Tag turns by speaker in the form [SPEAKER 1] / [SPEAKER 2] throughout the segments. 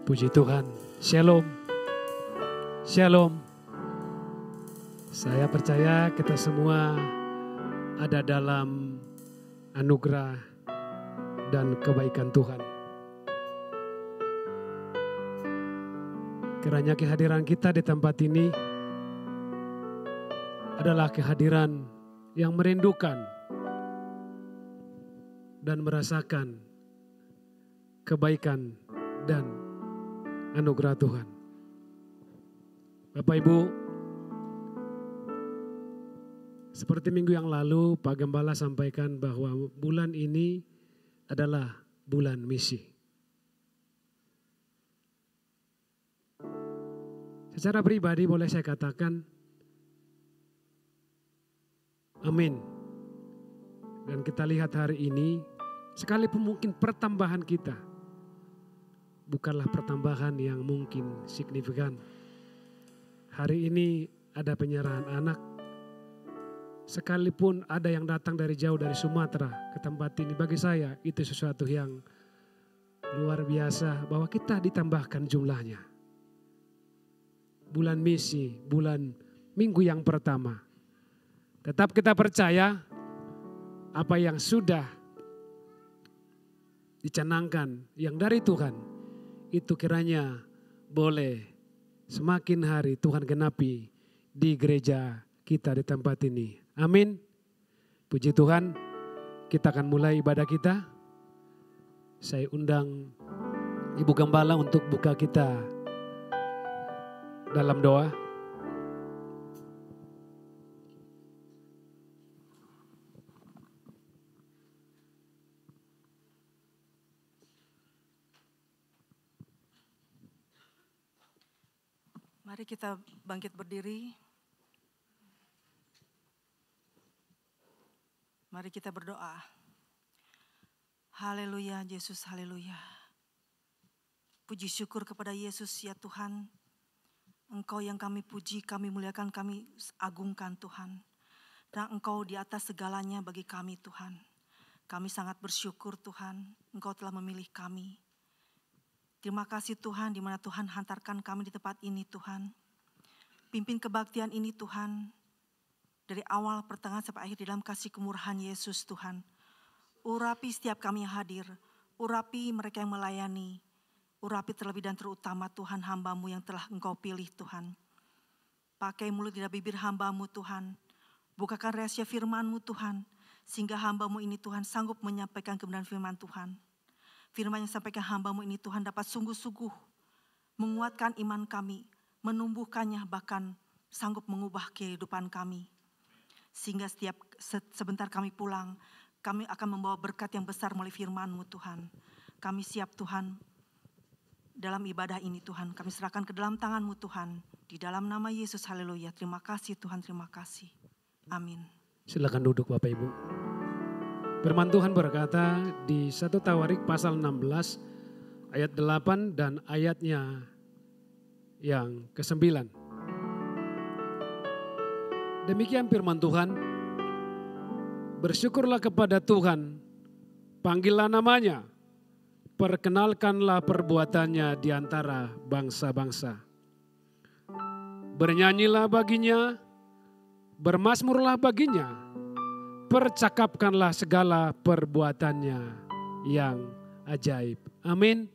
[SPEAKER 1] Puji Tuhan. Shalom. Shalom. Saya percaya kita semua ada dalam anugerah dan kebaikan Tuhan. Kiranya kehadiran kita di tempat ini adalah kehadiran yang merindukan dan merasakan kebaikan dan anugerah Tuhan. Bapak Ibu, seperti minggu yang lalu Pak Gembala sampaikan bahwa bulan ini adalah bulan misi. Secara pribadi boleh saya katakan amin. Dan kita lihat hari ini, sekalipun mungkin pertambahan kita bukanlah pertambahan yang mungkin signifikan. Hari ini ada penyerahan anak. Sekalipun ada yang datang dari jauh dari Sumatera ke tempat ini, bagi saya itu sesuatu yang luar biasa bahwa kita ditambahkan jumlahnya. Bulan misi, bulan minggu yang pertama. Tetap kita percaya apa yang sudah dicanangkan yang dari Tuhan, itu kiranya boleh semakin hari Tuhan genapi di gereja kita di tempat ini. Amin. Puji Tuhan, kita akan mulai ibadah kita. Saya undang Ibu Gembala untuk buka kita dalam doa.
[SPEAKER 2] Mari kita bangkit berdiri. Mari kita berdoa. Haleluya, Yesus, haleluya. Puji syukur kepada Yesus ya Tuhan. Engkau yang kami puji, kami muliakan, kami agungkan Tuhan. Dan Engkau di atas segalanya bagi kami Tuhan. Kami sangat bersyukur Tuhan, Engkau telah memilih kami. Terima kasih Tuhan di mana Tuhan hantarkan kami di tempat ini Tuhan. Pimpin kebaktian ini Tuhan. Dari awal pertengahan sampai akhir di dalam kasih kemurahan Yesus Tuhan. Urapi setiap kami yang hadir. Urapi mereka yang melayani. Urapi terlebih dan terutama Tuhan hamba-Mu yang telah Engkau pilih Tuhan. Pakai mulut dan bibir hamba-Mu Tuhan. Bukakan rahasia firman-Mu Tuhan. Sehingga hamba-Mu ini Tuhan sanggup menyampaikan kebenaran firman Tuhan. Firman yang sampaikan hamba-Mu ini Tuhan dapat sungguh-sungguh menguatkan iman kami, menumbuhkannya bahkan sanggup mengubah kehidupan kami. Sehingga sebentar kami pulang, kami akan membawa berkat yang besar melalui firman-Mu Tuhan. Kami siap Tuhan dalam ibadah ini Tuhan. Kami serahkan ke dalam tangan-Mu Tuhan. Di dalam nama Yesus, haleluya. Terima kasih Tuhan, terima kasih. Amin.
[SPEAKER 1] Silakan duduk Bapak Ibu. Firman Tuhan berkata di 1 Tawarik pasal 16 ayat 8 dan ayatnya yang ke-9. Demikian firman Tuhan, bersyukurlah kepada Tuhan, panggillah namanya, perkenalkanlah perbuatannya di antara bangsa-bangsa. Bernyanyilah baginya, bermazmurlah baginya, percakapkanlah segala perbuatannya yang ajaib. Amin.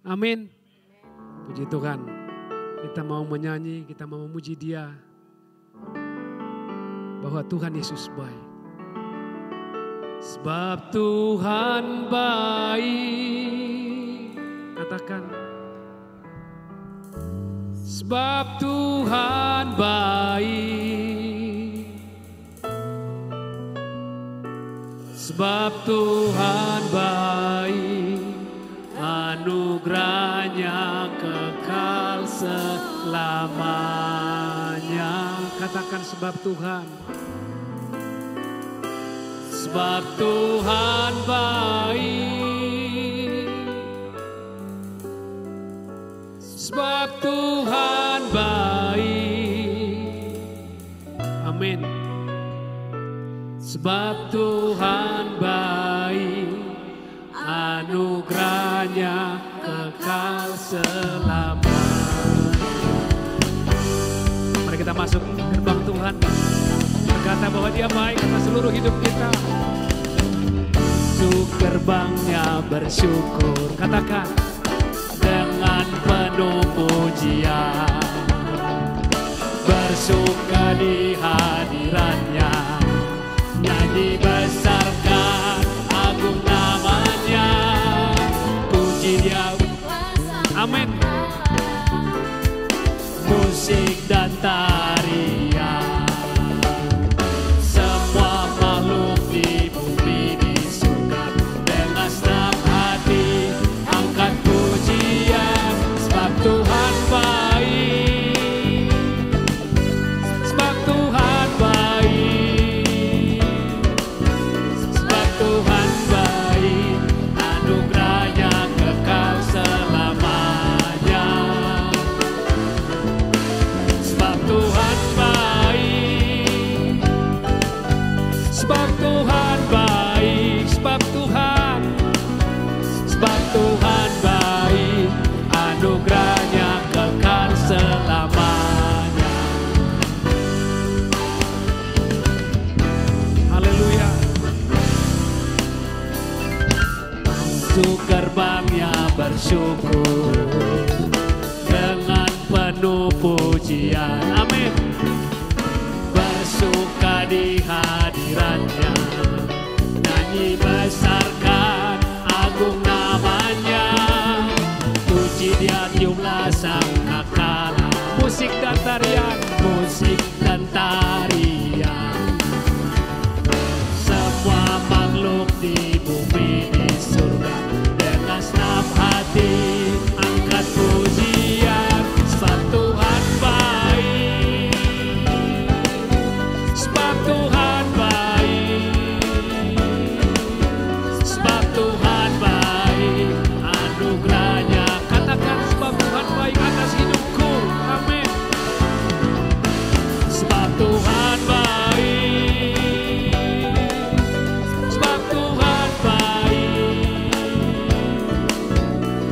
[SPEAKER 1] Amin. Puji Tuhan. Kita mau menyanyi, kita mau memuji Dia. Bahwa Tuhan Yesus baik. Sebab Tuhan baik. Katakan. Sebab Tuhan baik. Sebab Tuhan baik, anugerahnya kekal selamanya. Katakan sebab Tuhan. Sebab Tuhan baik. Sebab Tuhan baik. Amin. Sebab Tuhan baik, anugerahnya kekal kekal selamanya. Mari kita masuk gerbang Tuhan, berkata bahwa Dia baik atas seluruh hidup kita. Masuk gerbangnya bersyukur, katakan dengan penuh pujian, bersuka di hadirannya, nyanyi besarkan agung namanya, puji Dia. Amin. Musik dan tarian, semua makhluk di bumi di surga, dengan senang hati angkat pujian, sebab Tuhan baik, sebab Tuhan baik, sebab Tuhan baik, anugerahnya kekal selamanya. Sebab Tuhan baik, sebab Tuhan baik, sebab Tuhan baik, anugerahnya kekal selamanya. Haleluya. Masuk gerbangnya bersyukur dengan penuh pujian. Amin. Bersuka di hadirannya, nyanyi besarkan agung namanya, puji Dia tiuplah sangkakala, musik dan tarian, musik dan tarian, semua makhluk di bumi di surga, dengan senang hati angkat pujian, sebab Tuhan baik, sebab Tuhan baik, sebab Tuhan baik, anugerahnya, katakan sebab Tuhan baik atas hidupku. Amin. Sebab Tuhan baik, sebab Tuhan baik,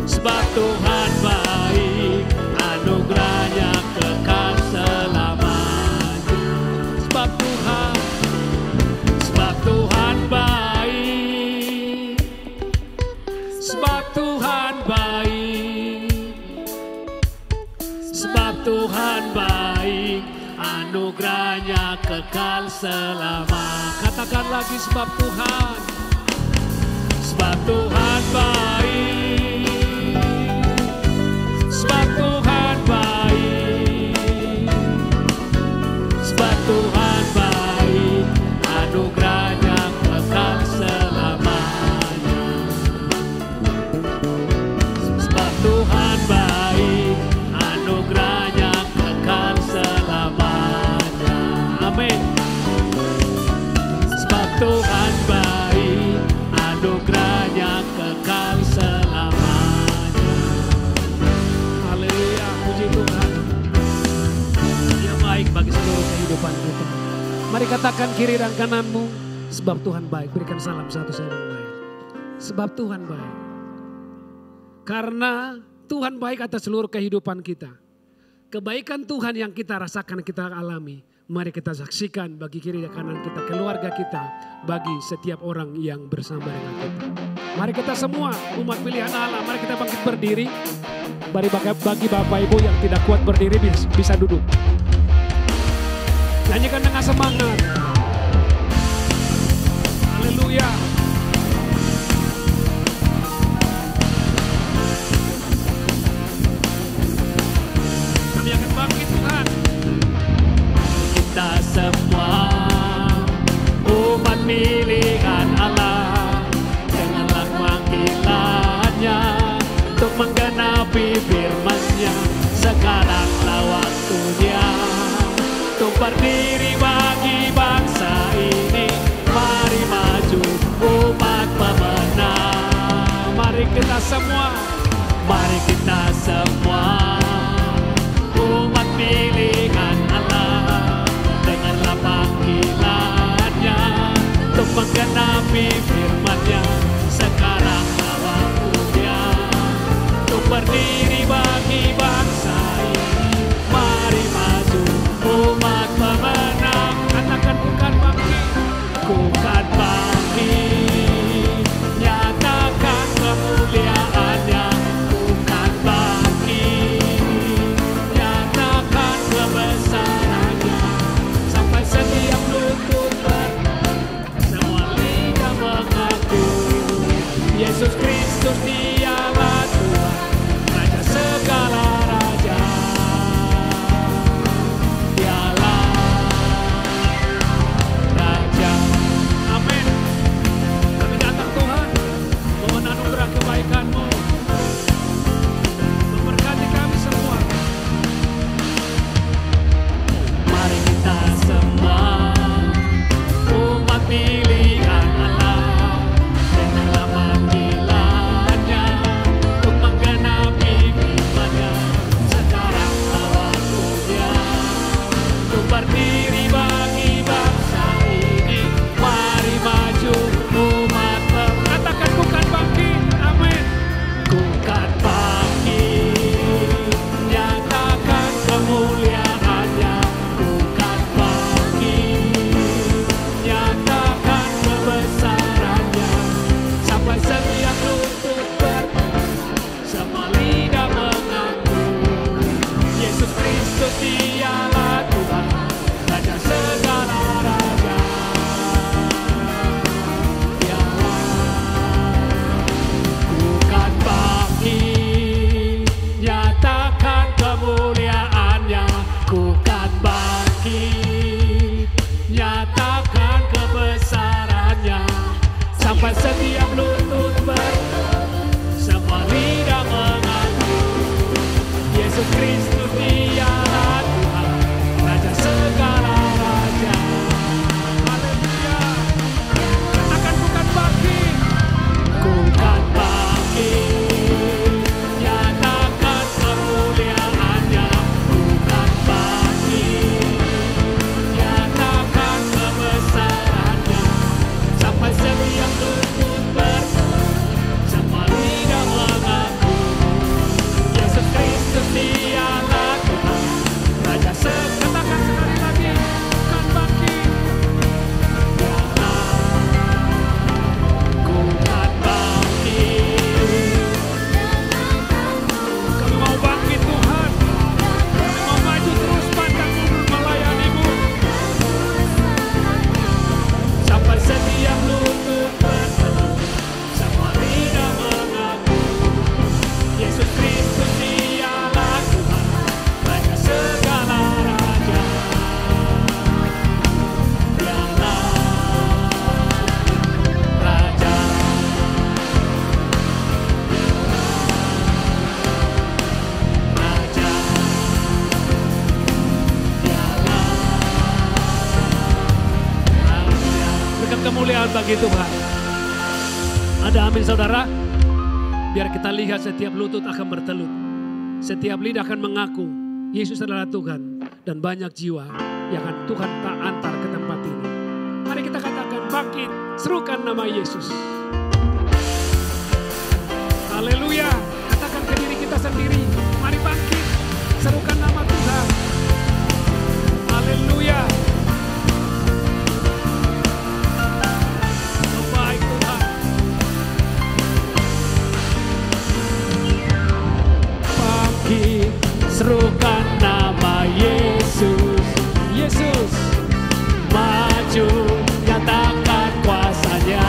[SPEAKER 1] sebab Tuhan baik, anugerahnya kekal selamanya. Sebab Tuhan baik, sebab Tuhan baik, sebab Tuhan baik, anugerahnya kekal selama. Katakan lagi, sebab Tuhan baik, sebab Tuhan baik, sebab Tuhan baik, anugerahnya kekal selamanya. Sebab Tuhan baik, anugerahnya kekal selamanya. Amin. Sebab Tuhan baik, anugerahnya kekal selamanya. Haleluya, puji Tuhan. Dia baik bagi seluruh kehidupan kita. Mari katakan kiri dan kananmu, sebab Tuhan baik. Berikan salam satu sama lain. Sebab Tuhan baik. Karena Tuhan baik atas seluruh kehidupan kita. Kebaikan Tuhan yang kita rasakan, kita alami. Mari kita saksikan bagi kiri dan kanan kita, keluarga kita, bagi setiap orang yang bersama dengan kita. Mari kita semua umat pilihan Allah, mari kita bangkit berdiri. Bagi Bapak Ibu yang tidak kuat berdiri bisa duduk. Nyanyikan dengan semangat. Haleluya. Kami akan bangkit Tuhan. Kita semua umat pilihan Allah, denganlah panggilannya untuk menggenapi firman-Nya. Sekaranglah waktunya untuk berdiri bagi bangsa ini. Mari maju umat pemenang. Mari kita semua umat pilihan Allah, denganlah panggilannya untuk menggenapi firman-Nya. Sekaranglah waktunya untuk berdiri Kristus dialah Tuhan, Raja segala raja. Dialah Raja. Amin. Kami datang Tuhan, mohon anugerah kebaikan-Mu memberkati kami semua. Mari kita semua umat pilihan Allah, dengarlah panggilannya untuk menggenapi firman-Nya. Sekarang waktunya untuk berdiri bagi bangsa ini. Mari maju umat, katakan bukan bangkit. Amin. Bukan bangkit, nyatakan kemuliaan-Nya. Bukan bangkit, nyatakan kebesaran-Nya. Sampai setiap lutut semua lidah mengaku Yesus Kristus dialah Tuhan, Raja segala raja. Dialah bukan bangkit, nyatakan kemuliaan-Nya. Bukan bangkit, nyatakan kebesaran-Nya. Sampai setiap lutut semua lidah mengaku Yesus Kristus dialah Tuhan, Raja segala raja. Haleluya. Katakan bukan bangkit. Bukan bangkit, nyatakan kemuliaan-Nya. Bukan bangkit, nyatakan kebesaran-Nya. Sampai setiap lutut semua lidah mengaku Yesus Kristus dialah Tuhan, Raja katakan sekali lagi, bukan bangkit. Dialah bukan bangkit. Kami mau bangkit Tuhan, kami mau maju terus pandang mundur melayani-Mu. Sampai setiap lutut semua lidah mengaku Yesus Kristus dialah Tuhan, Raja segala raja. Dialah Raja. Raja. Dialah Raja. Berikan kemuliaan bagi Tuhan. Ada amin saudara? Biar kita lihat setiap lutut akan bertelut, setiap lidah akan mengaku Yesus adalah Tuhan, dan banyak jiwa yang akan Tuhan tak antar ke tempat ini. Mari kita katakan bangkit, serukan nama Yesus. Haleluya. Katakan ke diri kita sendiri, mari bangkit, serukan nama Tuhan. Haleluya. Oh, baik Tuhan. Bangkit, serukan nama Yesus. Yesus maju, nyatakan kuasa-Nya.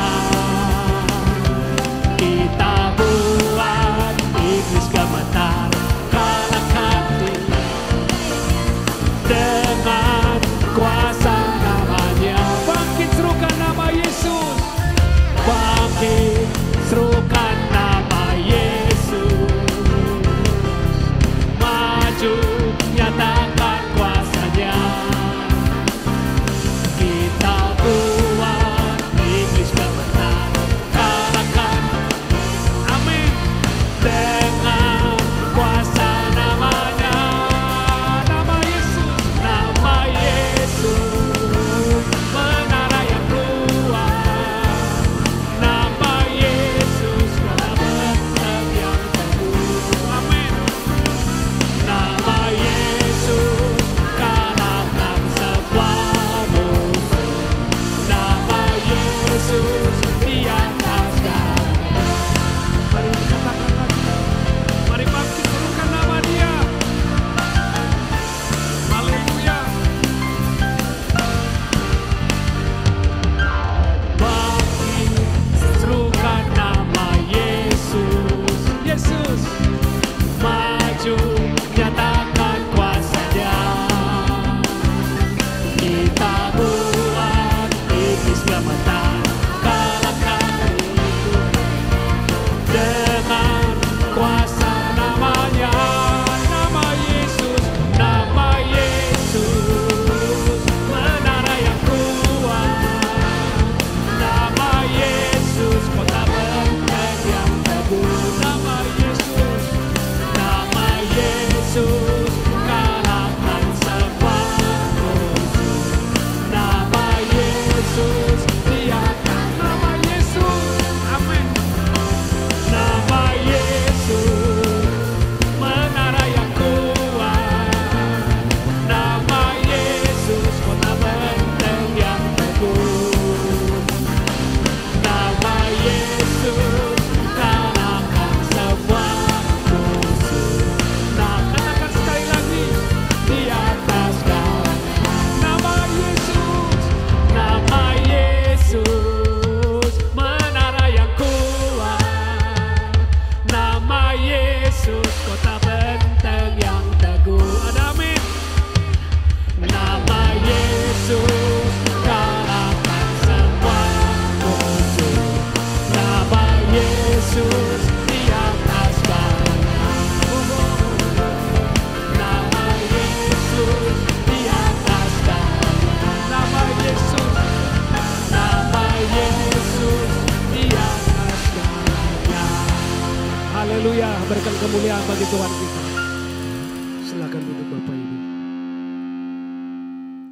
[SPEAKER 1] Haleluya, berikan kemuliaan bagi Tuhan kita. Silakan duduk Bapak Ibu.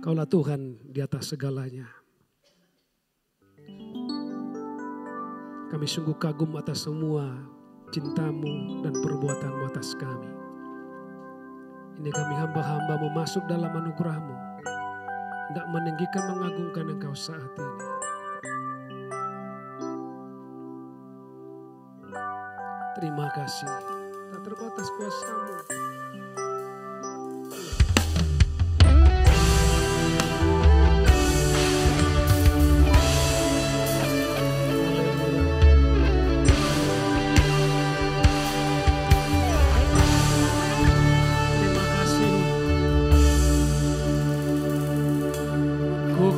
[SPEAKER 1] Kaulah Tuhan di atas segalanya. Kami sungguh kagum atas semua cinta-Mu dan perbuatan-Mu atas kami. Ini kami hamba-hamba mau masuk dalam anugerah-Mu, hendak meninggikan mengagungkan Engkau saat ini. Terima kasih, tak terbatas kuasa-Mu.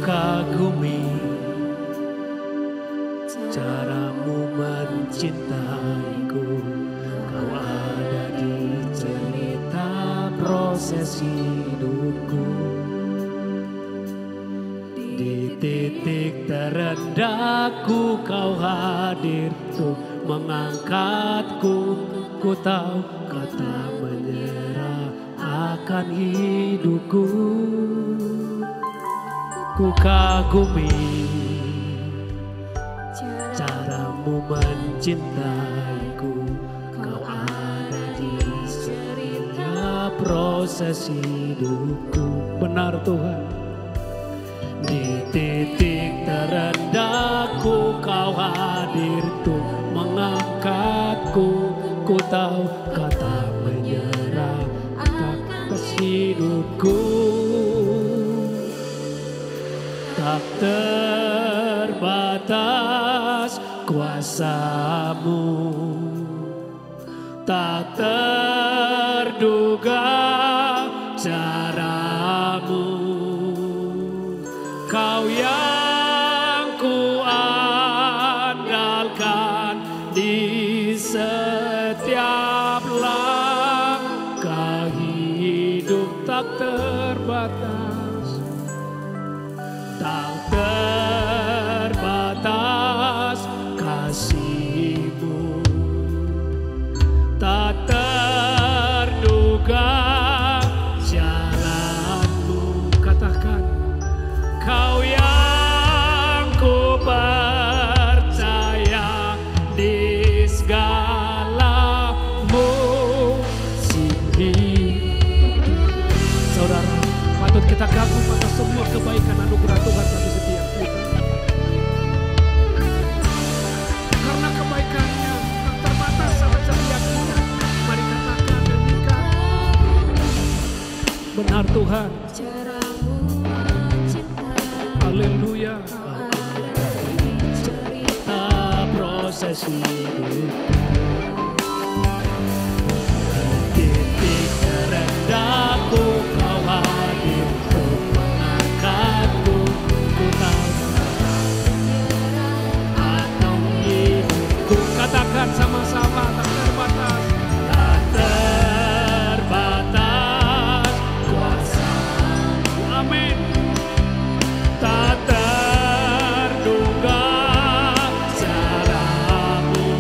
[SPEAKER 3] Kagumi caramu mencintaiku, kau ada di cerita proses hidupku. Di titik terendahku kau hadir untuk mengangkatku. Ku tahu kau tak menyerah akan hidupku. Ku kagumi caramu mencintaiku, kau ada di setiap proses hidupku.
[SPEAKER 1] Benar Tuhan.
[SPEAKER 3] Di titik terendahku kau hadir untuk mengangkatku. Ku tahu kau tak menyerah atas hidupku. Tak terbatas kuasa-Mu, tak terduga cara-Mu. Kau yang ku andalkan di setiap langkah hidup. Tak terbatas, tak terbatas kasih-Mu, tak terduga jalan-Mu.
[SPEAKER 1] Katakan,
[SPEAKER 3] Kau yang ku percaya di segala musim.
[SPEAKER 1] saudara, patut kita kagum atas semua kebaikan anugerah Tuhan bagi setiap kita. Karena kebaikannya tak terbatas sama setiap kita. Mari katakan demikian. Benar Tuhan. Haleluya.
[SPEAKER 3] Cerita proses hidup. Titik terendahku kau hadir untuk mengangkatku. Ku tahu atau hidupku.
[SPEAKER 1] Katakan sama-sama, tak terbatas.
[SPEAKER 3] Tak terbatas kuasa. Amin. Tak terduga cara-Mu.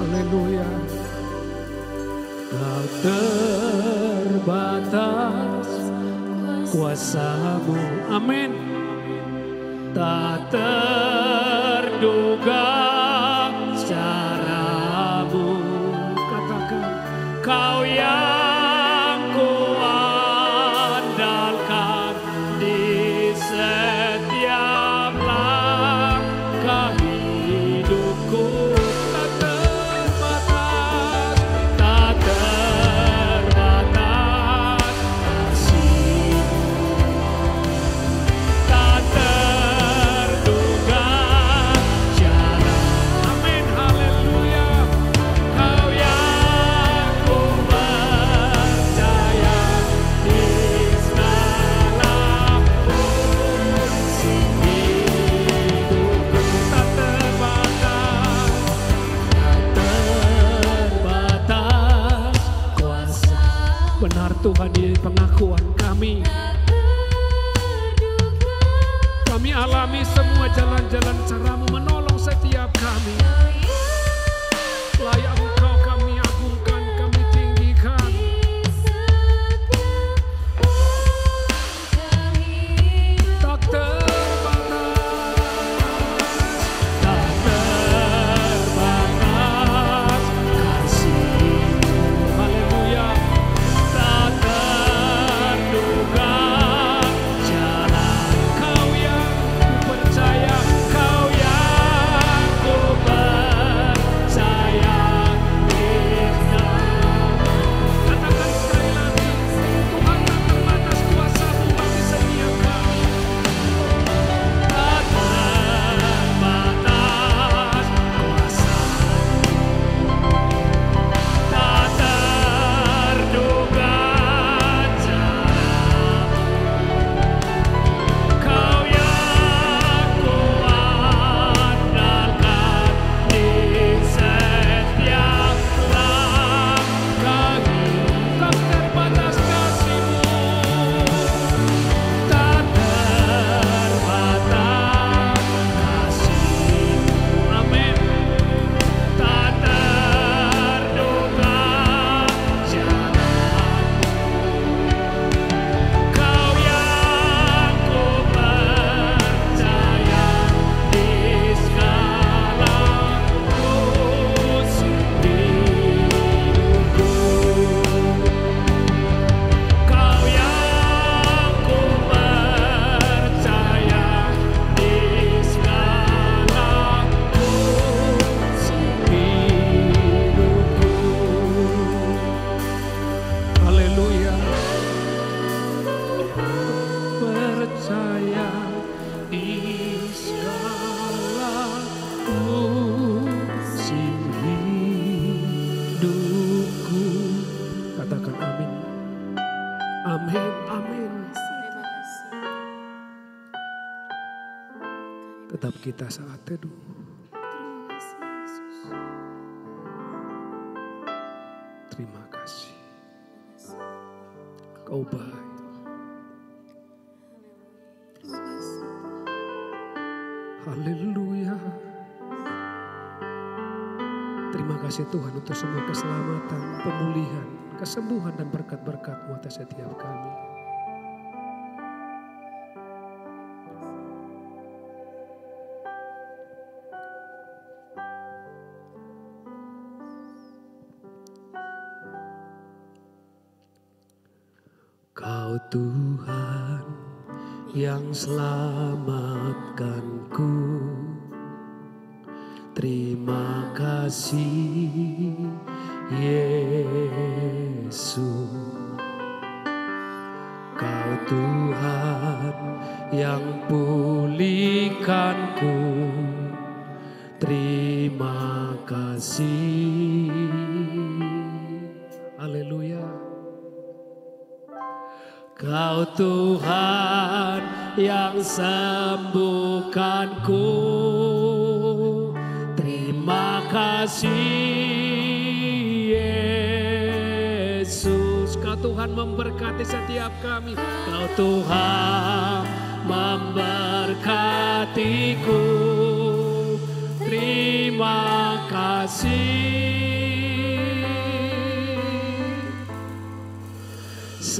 [SPEAKER 1] Haleluya.
[SPEAKER 3] Tak terbatas kuasamu, amin. Tak terduga caramu,
[SPEAKER 1] Katakan,
[SPEAKER 3] Kau yang kuandalkan di setiap langkah hidupku. Tak terbatas kasih-Mu, tak terduga jalan. Amin, haleluya. Kau yang ku percaya di segala kondisi hidupku. Tak terbatas kuasa.
[SPEAKER 1] benar Tuhan, di pengakuan kami. Kami alami semua jalan-jalan cara-Mu menolong setiap kami. Layak Engkau kami agungkan, kami tinggikan. Tak terbatas,
[SPEAKER 3] Tak terbatas kasih-Mu, haleluya. Tak terduga jalan. Kau yang ku percaya, Kau yang ku percaya kita.
[SPEAKER 1] katakan sekali lagi, Tuhan tak terbatas kuasa-Mu bagi setiap kami.
[SPEAKER 3] Tak terbatas kuasa, tak terduga cara-Mu. Kau yang kuandalkan di setiap langkah hidup. Tak terbatas kasih-Mu, tak terbatas kasih-Mu, amin. Tak terduga jalan-Mu. Kau yang ku percaya di segala kondisi hidupku. Kau yang ku percaya di segala kondisi hidupku.
[SPEAKER 1] Haleluya. Percaya
[SPEAKER 3] Di segala musim hidupku.
[SPEAKER 1] katakan amin. Amin, amin. Tetap kita saat teduh. Terima kasih. Kau baik. Haleluya. Terima kasih Tuhan untuk semua keselamatan, pemulihan, kesembuhan dan berkat-berkat-Mu atas setiap kami.
[SPEAKER 3] Kau Tuhan yang selamatkanku, terima kasih Yesus. Kau Tuhan yang pulihkanku, terima kasih.
[SPEAKER 1] Haleluya.
[SPEAKER 3] Kau Tuhan yang sembuhkanku, terima kasih Yesus. Kau Tuhan memberkati setiap kami. Kau Tuhan memberkatiku, terima kasih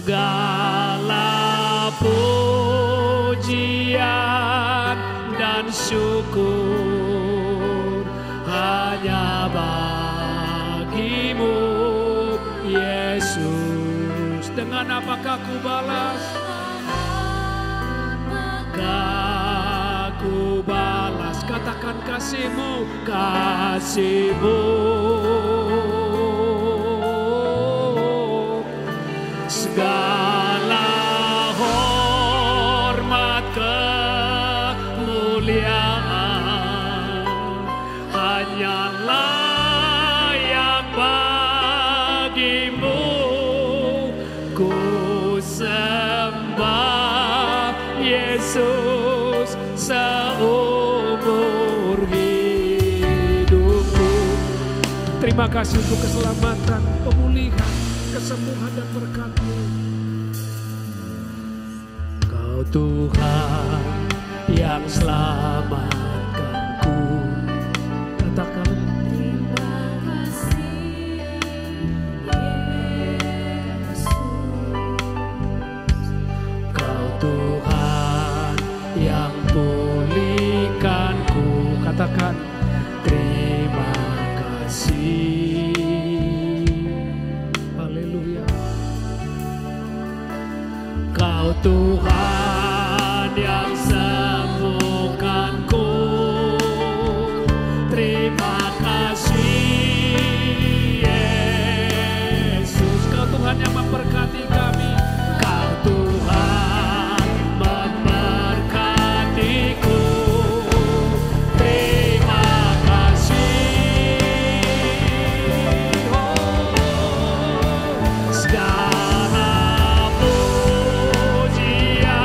[SPEAKER 3] segala pujian dan syukur hanya bagimu, Yesus. Dengan apakah ku balas? Ku balas, katakan kasih-Mu, kasih-Mu. Segala hormat kemuliaan hanya layak bagimu. Ku sembah Yesus seumur hidupku. Terima kasih untuk keselamatan, pemulihan, kesembuhan dan berkat-Mu. Kau Tuhan yang selamatkanku. Katakan terima kasih Yesus. Kau Tuhan yang pulihkanku. Katakan terima kasih. Haleluya. Kau Tuhan yang sembuhkanku. Terima kasih Yesus. Kau Tuhan yang memberkati kami. Kau Tuhan memberkatiku. Terima kasih. Segala pujian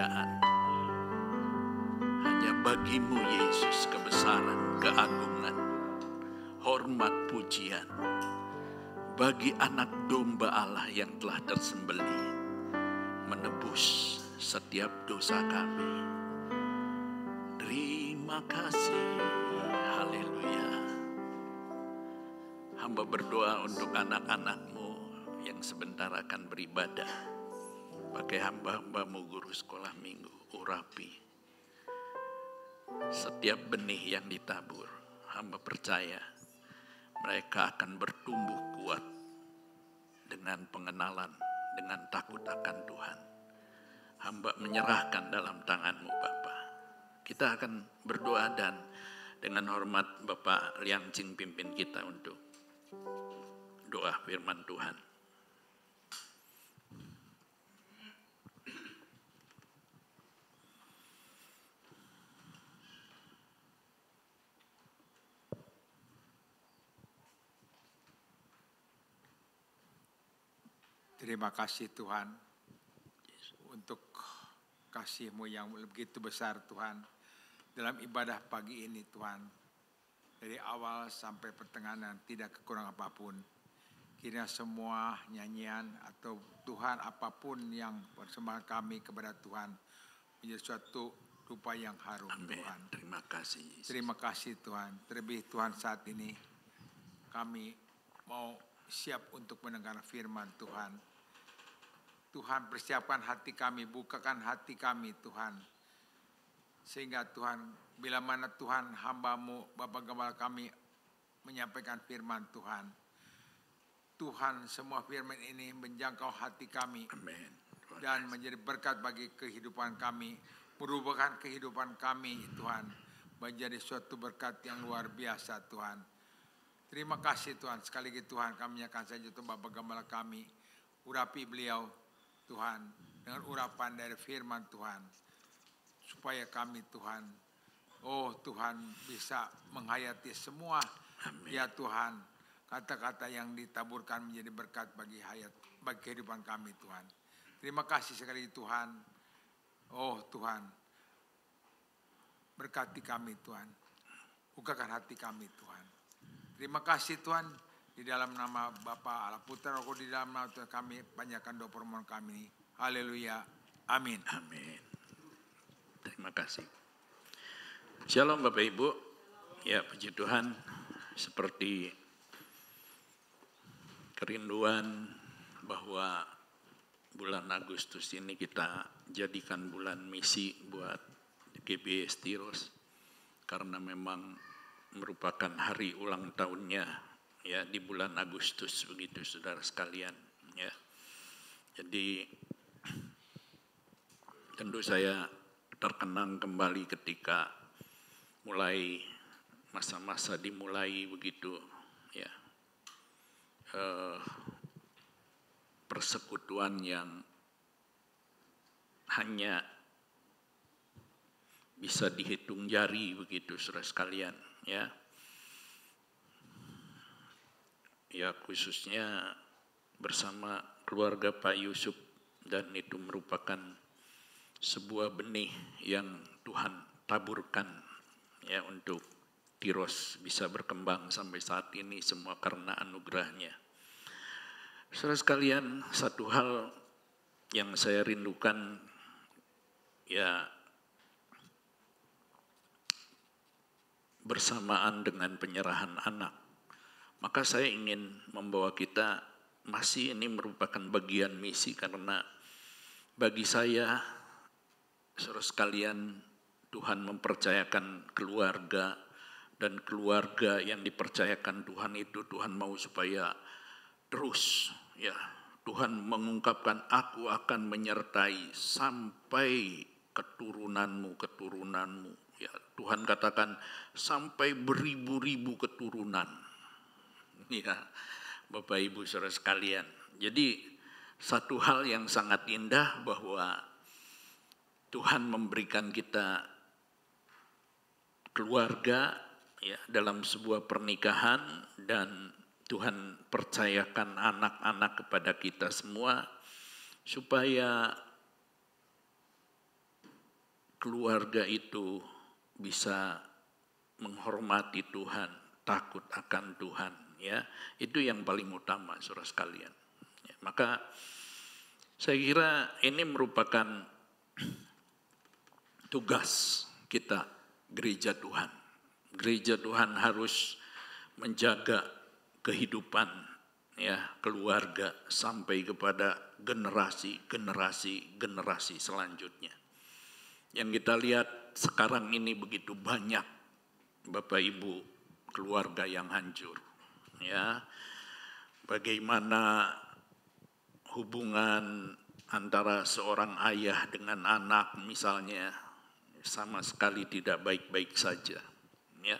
[SPEAKER 4] kemuliaan. Hanya bagimu Yesus kebesaran, keagungan, hormat, pujian. Bagi anak domba Allah yang telah tersembelih, menebus setiap dosa kami. Terima kasih, haleluya. Hamba berdoa untuk anak-anak-Mu yang sebentar akan beribadah. Pakai hamba-hamba-Mu guru sekolah minggu, urapi setiap benih yang ditabur. Hamba percaya mereka akan bertumbuh kuat dengan pengenalan, dengan takut akan Tuhan. Hamba menyerahkan dalam tangan-Mu Bapa. Kita akan berdoa dan dengan hormat Bapak Liang Ching pimpin kita untuk doa firman Tuhan.
[SPEAKER 5] Terima kasih Tuhan untuk kasih-Mu yang begitu besar Tuhan dalam ibadah pagi ini Tuhan. Dari awal sampai pertengahan tidak kekurangan apapun. Kiranya semua nyanyian atau Tuhan apapun yang persembahan kami kepada Tuhan menjadi suatu rupa yang harum. Amin. Tuhan.
[SPEAKER 4] Terima kasih.
[SPEAKER 5] Terima kasih Tuhan. Terlebih Tuhan saat ini kami mau siap untuk mendengar firman Tuhan. Tuhan persiapkan hati kami, bukakan hati kami Tuhan. Sehingga Tuhan, bila mana Tuhan hamba-Mu, Bapak Gembala kami menyampaikan firman Tuhan. Tuhan semua firman ini menjangkau hati kami.
[SPEAKER 4] Amin.
[SPEAKER 5] Dan menjadi berkat bagi kehidupan kami. Merubahkan kehidupan kami Tuhan. Menjadi suatu berkat yang luar biasa Tuhan. Terima kasih Tuhan. Sekali lagi Tuhan kami akan saja untuk Bapak Gembala kami. Urapi beliau Tuhan dengan urapan dari firman Tuhan. Supaya kami Tuhan, oh Tuhan bisa menghayati semua. Amin. Ya Tuhan, kata-kata yang ditaburkan menjadi berkat bagi kehidupan kami Tuhan. Terima kasih sekali Tuhan. Oh Tuhan, berkati kami Tuhan. Bukakan hati kami Tuhan. Terima kasih Tuhan. Di dalam nama Bapa Allah Putra Roh Kudus, di dalam nama Tuhan kami panjatkan doa permohonan kami. Haleluya. Amin.
[SPEAKER 4] Amin. Terima kasih. Shalom Bapak Ibu. Ya puji Tuhan. Seperti kerinduan bahwa bulan Agustus ini kita jadikan bulan misi buat GBS Tiros. Karena memang merupakan hari ulang tahunnya. Ya di bulan Agustus begitu saudara sekalian ya. Jadi tentu saya terkenang kembali ketika mulai masa-masa dimulai begitu ya. Persekutuan yang hanya bisa dihitung jari begitu saudara sekalian ya. Ya khususnya bersama keluarga Pak Yusuf, dan itu merupakan sebuah benih yang Tuhan taburkan ya untuk Tiros bisa berkembang sampai saat ini semua karena anugerahnya. Saudara sekalian, satu hal yang saya rindukan ya bersamaan dengan penyerahan anak. Maka saya ingin membawa kita, masih ini merupakan bagian misi karena bagi saya, saudara sekalian, Tuhan mempercayakan keluarga, dan keluarga yang dipercayakan Tuhan itu Tuhan mau supaya terus ya. Tuhan mengungkapkan aku akan menyertai sampai keturunanmu. Ya, Tuhan katakan sampai beribu-ribu keturunan. Ya, Bapak Ibu saudara sekalian. Jadi satu hal yang sangat indah bahwa Tuhan memberikan kita keluarga ya dalam sebuah pernikahan, dan Tuhan percayakan anak-anak kepada kita semua supaya keluarga itu bisa menghormati Tuhan, takut akan Tuhan, ya. Itu yang paling utama, saudara sekalian. Ya, maka saya kira ini merupakan tugas kita, gereja Tuhan. Gereja Tuhan harus menjaga kehidupan, ya, keluarga sampai kepada generasi selanjutnya. Yang kita lihat sekarang ini begitu banyak Bapak Ibu keluarga yang hancur, ya. Bagaimana hubungan antara seorang ayah dengan anak misalnya sama sekali tidak baik-baik saja, ya.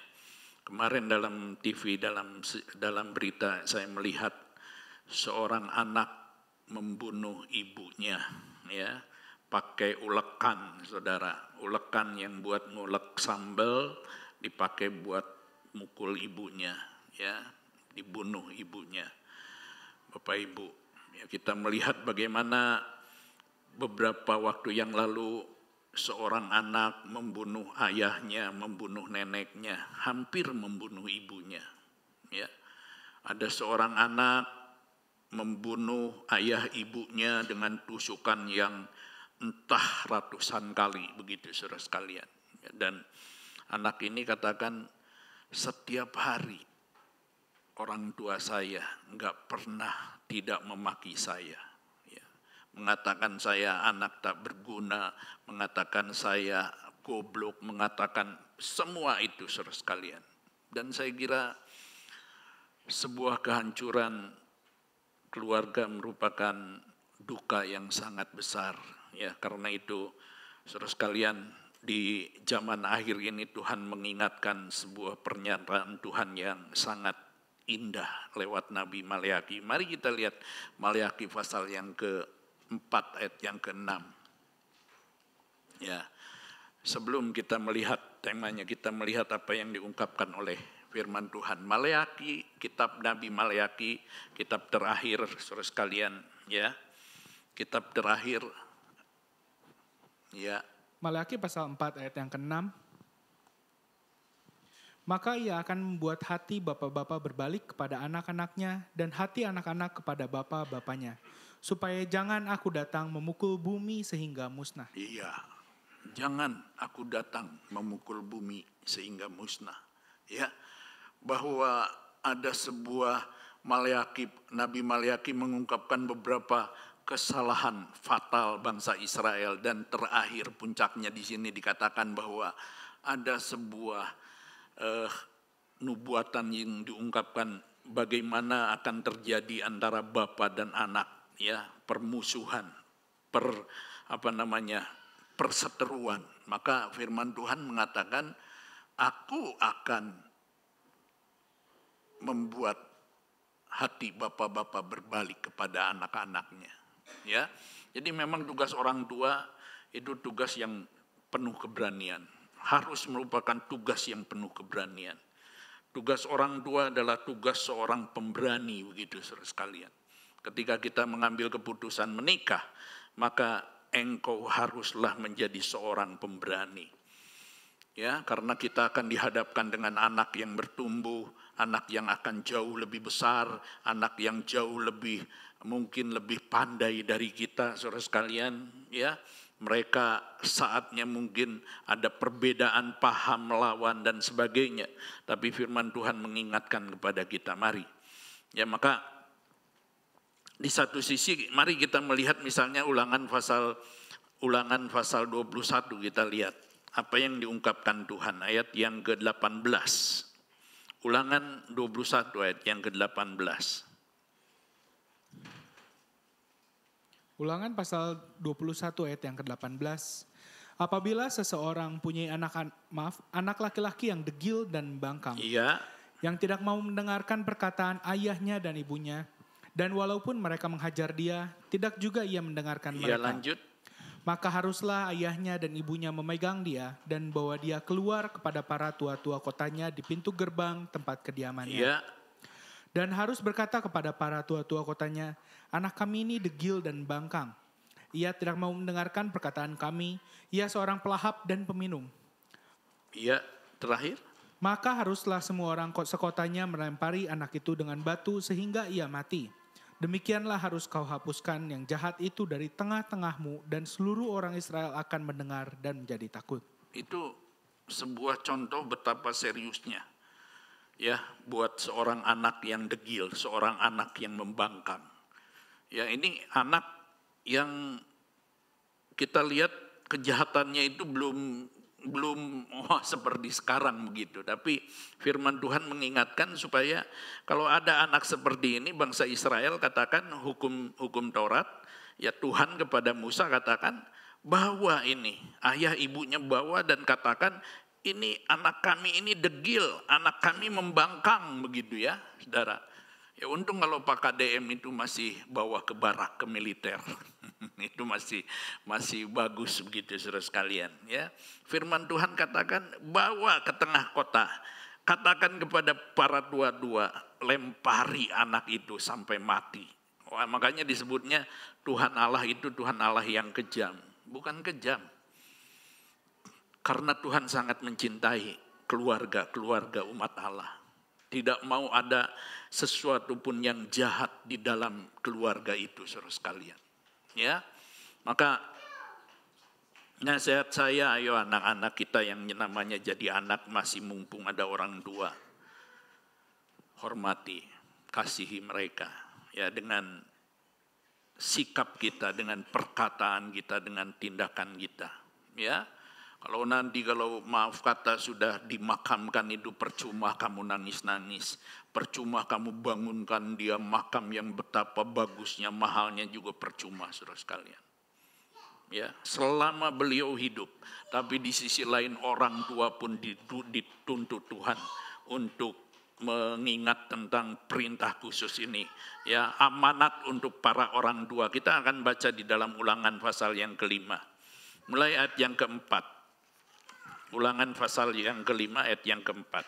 [SPEAKER 4] Kemarin dalam TV, dalam berita saya melihat seorang anak membunuh ibunya, ya, pakai ulekan, saudara. Ulekan yang buat ngulek sambal dipakai buat mukul ibunya, ya, dibunuh ibunya. Bapak Ibu, ya, kita melihat bagaimana beberapa waktu yang lalu seorang anak membunuh ayahnya, membunuh neneknya, hampir membunuh ibunya, ya. Ada seorang anak membunuh ayah ibunya dengan tusukan yang entah ratusan kali, begitu saudara sekalian. Dan anak ini katakan, setiap hari orang tua saya enggak pernah tidak memaki saya. Ya. Mengatakan saya anak tak berguna, mengatakan saya goblok, mengatakan semua itu saudara sekalian. Dan saya kira sebuah kehancuran keluarga merupakan duka yang sangat besar, ya. Karena itu saudara sekalian, di zaman akhir ini Tuhan mengingatkan sebuah pernyataan Tuhan yang sangat indah lewat Nabi Maleaki. Mari kita lihat Maleaki pasal yang ke-4 ayat yang ke-6. Ya. Sebelum kita melihat temanya, kita melihat apa yang diungkapkan oleh firman Tuhan. Maleaki, kitab Nabi Maleaki, kitab terakhir saudara sekalian, ya. Kitab terakhir, ya.
[SPEAKER 6] Maleaki pasal 4 ayat yang ke-6. Maka ia akan membuat hati bapa-bapa berbalik kepada anak-anaknya dan hati anak-anak kepada bapa-bapanya, supaya jangan aku datang memukul bumi sehingga musnah.
[SPEAKER 4] Iya, jangan aku datang memukul bumi sehingga musnah. Ya, bahwa ada sebuah Nabi Maleaki mengungkapkan beberapa kesalahan fatal bangsa Israel, dan terakhir puncaknya di sini dikatakan bahwa ada sebuah nubuatan yang diungkapkan bagaimana akan terjadi antara bapa dan anak, ya, permusuhan, perseteruan. Maka firman Tuhan mengatakan, aku akan membuat hati bapa-bapa berbalik kepada anak-anaknya. Ya, jadi memang tugas orang tua itu tugas yang penuh keberanian. Harus merupakan tugas yang penuh keberanian. Tugas orang tua adalah tugas seorang pemberani, begitu saudara sekalian. Ketika kita mengambil keputusan menikah, maka engkau haruslah menjadi seorang pemberani. Ya, karena kita akan dihadapkan dengan anak yang bertumbuh, anak yang akan jauh lebih besar, anak yang jauh lebih mungkin lebih pandai dari kita, saudara sekalian, ya. Mereka saatnya mungkin ada perbedaan paham, lawan dan sebagainya, tapi firman Tuhan mengingatkan kepada kita, mari. Ya, maka di satu sisi mari kita melihat misalnya Ulangan pasal 21, kita lihat apa yang diungkapkan Tuhan, ayat yang ke-18. Ulangan 21 ayat yang ke-18.
[SPEAKER 6] Ulangan pasal 21 ayat yang ke-18. Apabila seseorang punya anak laki-laki yang degil dan bangkang,
[SPEAKER 4] iya,
[SPEAKER 6] yang tidak mau mendengarkan perkataan ayahnya dan ibunya, dan walaupun mereka menghajar dia, tidak juga ia mendengarkan mereka.
[SPEAKER 4] Lanjut.
[SPEAKER 6] Maka haruslah ayahnya dan ibunya memegang dia dan bawa dia keluar kepada para tua-tua kotanya di pintu gerbang tempat kediamannya.
[SPEAKER 4] Iya.
[SPEAKER 6] Dan harus berkata kepada para tua-tua kotanya, anak kami ini degil dan bangkang. Ia tidak mau mendengarkan perkataan kami. Ia seorang pelahap dan peminum.
[SPEAKER 4] Ya, terakhir.
[SPEAKER 6] Maka haruslah semua orang sekotanya melempari anak itu dengan batu sehingga ia mati. Demikianlah harus kau hapuskan yang jahat itu dari tengah-tengahmu, dan seluruh orang Israel akan mendengar dan menjadi takut.
[SPEAKER 4] Itu sebuah contoh betapa seriusnya. Ya, buat seorang anak yang degil, seorang anak yang membangkang. Ya, ini anak yang kita lihat kejahatannya itu belum seperti sekarang begitu. Tapi firman Tuhan mengingatkan supaya kalau ada anak seperti ini, bangsa Israel katakan hukum Taurat, ya Tuhan kepada Musa katakan bawa ini, ayah ibunya bawa dan katakan ini anak kami ini degil, anak kami membangkang begitu ya saudara. Ya untung kalau Pak KDM itu masih bawa ke barak, ke militer. Itu masih bagus begitu saudara sekalian ya. Firman Tuhan katakan bawa ke tengah kota. Katakan kepada para tua-tua, lempari anak itu sampai mati. Wah, makanya disebutnya Tuhan Allah itu Tuhan Allah yang kejam. Bukan kejam. Karena Tuhan sangat mencintai keluarga umat Allah. Tidak mau ada sesuatu pun yang jahat di dalam keluarga itu, saudara sekalian. Ya, maka nasihat saya, ayo anak-anak kita yang namanya jadi anak masih mumpung ada orang tua, hormati, kasihi mereka. Ya, dengan sikap kita, dengan perkataan kita, dengan tindakan kita. Ya. Kalau maaf kata sudah dimakamkan itu percuma kamu nangis-nangis. Percuma kamu bangunkan dia makam yang betapa bagusnya, mahalnya juga percuma saudara sekalian. Ya, selama beliau hidup. Tapi di sisi lain orang tua pun dituntut Tuhan untuk mengingat tentang perintah khusus ini. Ya, amanat untuk para orang tua. Kita akan baca di dalam Ulangan pasal yang ke-5. Mulai ayat yang ke-4. Ulangan pasal yang ke-5 ayat yang ke-4.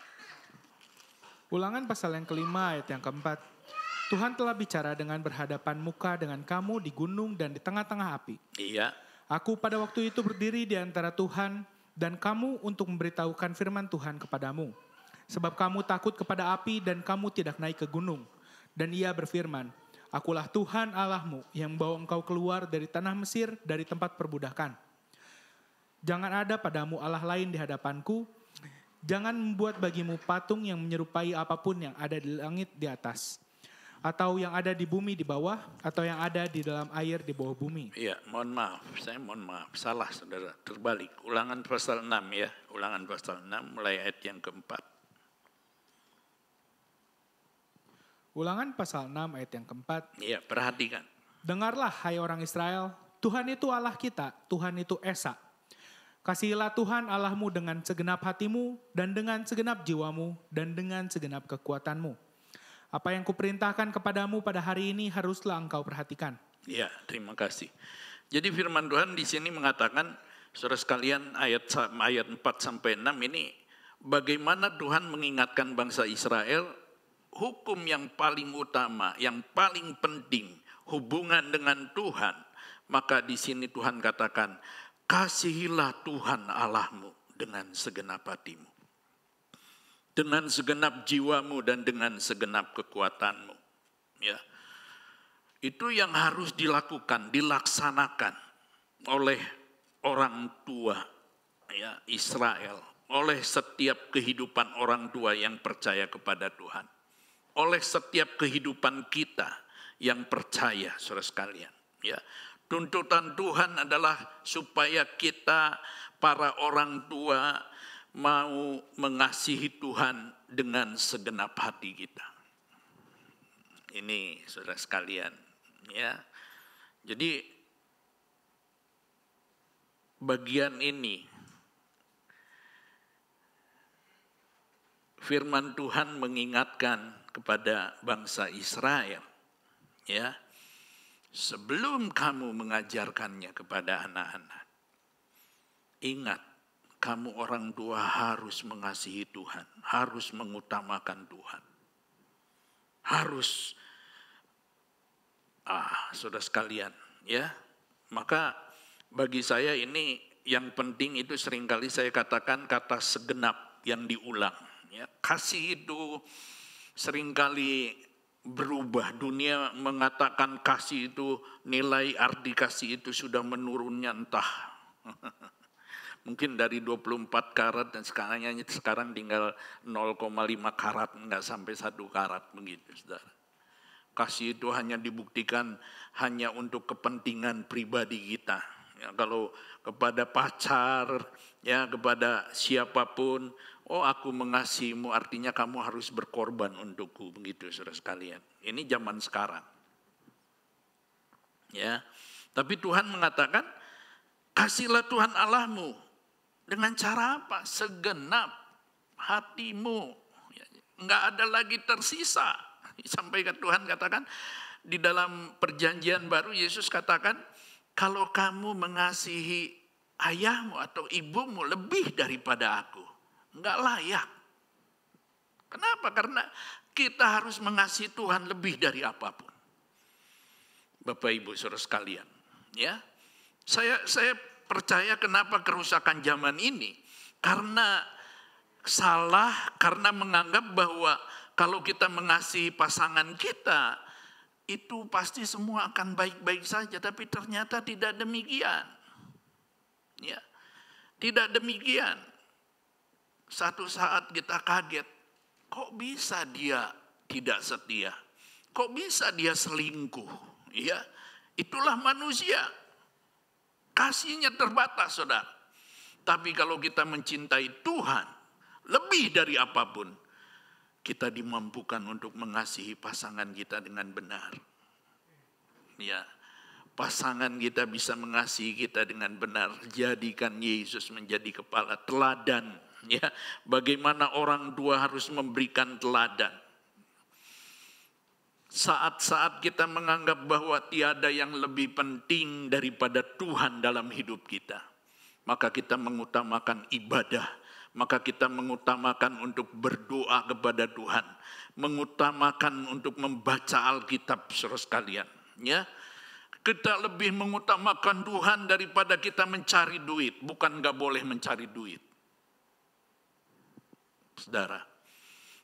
[SPEAKER 6] Ulangan pasal yang ke-5 ayat yang ke-4. Tuhan telah bicara dengan berhadapan muka dengan kamu di gunung dan di tengah-tengah api.
[SPEAKER 4] Iya.
[SPEAKER 6] Aku pada waktu itu berdiri di antara Tuhan dan kamu untuk memberitahukan firman Tuhan kepadamu. Sebab kamu takut kepada api dan kamu tidak naik ke gunung. Dan ia berfirman, Akulah Tuhan Allahmu yang membawa engkau keluar dari tanah Mesir, dari tempat perbudakan. Jangan ada padamu Allah lain di hadapanku. Jangan membuat bagimu patung yang menyerupai apapun yang ada di langit di atas, atau yang ada di bumi di bawah, atau yang ada di dalam air di bawah bumi.
[SPEAKER 4] Iya, mohon maaf, salah saudara, terbalik. Ulangan pasal 6 ya, Ulangan pasal 6 mulai ayat yang ke-4.
[SPEAKER 6] Ulangan pasal 6 ayat yang ke-4.
[SPEAKER 4] Iya, perhatikan.
[SPEAKER 6] Dengarlah hai orang Israel, Tuhan itu Allah kita, Tuhan itu Esa. Kasihilah Tuhan Allahmu dengan segenap hatimu dan dengan segenap jiwamu dan dengan segenap kekuatanmu. Apa yang kuperintahkan kepadamu pada hari ini haruslah engkau perhatikan.
[SPEAKER 4] Ya, terima kasih. Jadi firman Tuhan di sini mengatakan, saudara sekalian ayat 4 sampai 6 ini bagaimana Tuhan mengingatkan bangsa Israel hukum yang paling utama, yang paling penting, hubungan dengan Tuhan. Maka di sini Tuhan katakan, kasihilah Tuhan Allahmu dengan segenap hatimu, dengan segenap jiwamu dan dengan segenap kekuatanmu. Ya, itu yang harus dilakukan, dilaksanakan oleh orang tua ya Israel, oleh setiap kehidupan orang tua yang percaya kepada Tuhan, oleh setiap kehidupan kita yang percaya, saudara sekalian. Ya. Tuntutan Tuhan adalah supaya kita para orang tua mau mengasihi Tuhan dengan segenap hati kita. Ini saudara sekalian, ya. Jadi bagian ini firman Tuhan mengingatkan kepada bangsa Israel, ya. Sebelum kamu mengajarkannya kepada anak-anak, ingat, kamu orang tua harus mengasihi Tuhan, harus mengutamakan Tuhan. Harus, saudara sekalian, ya, Maka bagi saya ini yang penting itu seringkali saya katakan kata segenap yang diulang. Ya, kasih itu seringkali berubah. Dunia mengatakan kasih itu, nilai arti kasih itu sudah menurunnya entah. Mungkin dari 24 karat dan sekarang tinggal 0,5 karat, enggak sampai 1 karat begitu, saudara. Kasih itu hanya dibuktikan hanya untuk kepentingan pribadi kita. Ya, kalau kepada pacar, ya kepada siapapun, oh aku mengasihimu artinya kamu harus berkorban untukku, begitu saudara sekalian. Ini zaman sekarang. Ya, tapi Tuhan mengatakan, kasihlah Tuhan Allahmu dengan cara apa? Segenap hatimu. Enggak ada lagi tersisa. Sampaikan Tuhan katakan di dalam perjanjian baru Yesus katakan, kalau kamu mengasihi ayahmu atau ibumu lebih daripada aku, enggak layak. Kenapa? Karena kita harus mengasihi Tuhan lebih dari apapun. Bapak Ibu saudara sekalian, ya. Saya percaya kenapa kerusakan zaman ini, karena salah, karena menganggap bahwa kalau kita mengasihi pasangan kita, itu pasti semua akan baik-baik saja, tapi ternyata tidak demikian. Ya, tidak demikian. Satu saat kita kaget, kok bisa dia tidak setia? Kok bisa dia selingkuh? Ya, itulah manusia. Kasihnya terbatas, saudara. Tapi kalau kita mencintai Tuhan lebih dari apapun, kita dimampukan untuk mengasihi pasangan kita dengan benar. Ya, pasangan kita bisa mengasihi kita dengan benar. Jadikan Yesus menjadi kepala, teladan. Ya, bagaimana orang tua harus memberikan teladan. Saat-saat kita menganggap bahwa tiada yang lebih penting daripada Tuhan dalam hidup kita, maka kita mengutamakan ibadah. Maka kita mengutamakan untuk berdoa kepada Tuhan, mengutamakan untuk membaca Alkitab, saudara sekalian. Ya, kita lebih mengutamakan Tuhan daripada kita mencari duit. Bukan nggak boleh mencari duit, saudara.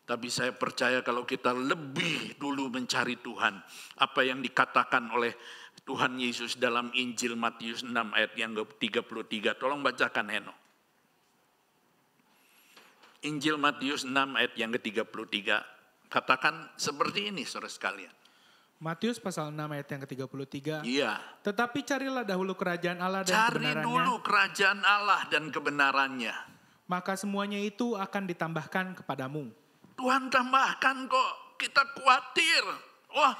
[SPEAKER 4] Tapi saya percaya kalau kita lebih dulu mencari Tuhan, apa yang dikatakan oleh Tuhan Yesus dalam Injil Matius 6 ayat yang ke-33. Tolong bacakan Heno. Injil Matius 6 ayat yang ke-33. Katakan seperti ini saudara sekalian.
[SPEAKER 6] Matius pasal 6 ayat yang ke-33.
[SPEAKER 4] Iya.
[SPEAKER 6] Tetapi carilah dahulu kerajaan Allah dan kebenarannya.
[SPEAKER 4] Cari dulu kerajaan Allah dan kebenarannya.
[SPEAKER 6] Maka semuanya itu akan ditambahkan kepadamu.
[SPEAKER 4] Tuhan tambahkan kok. Kita khawatir. Wah,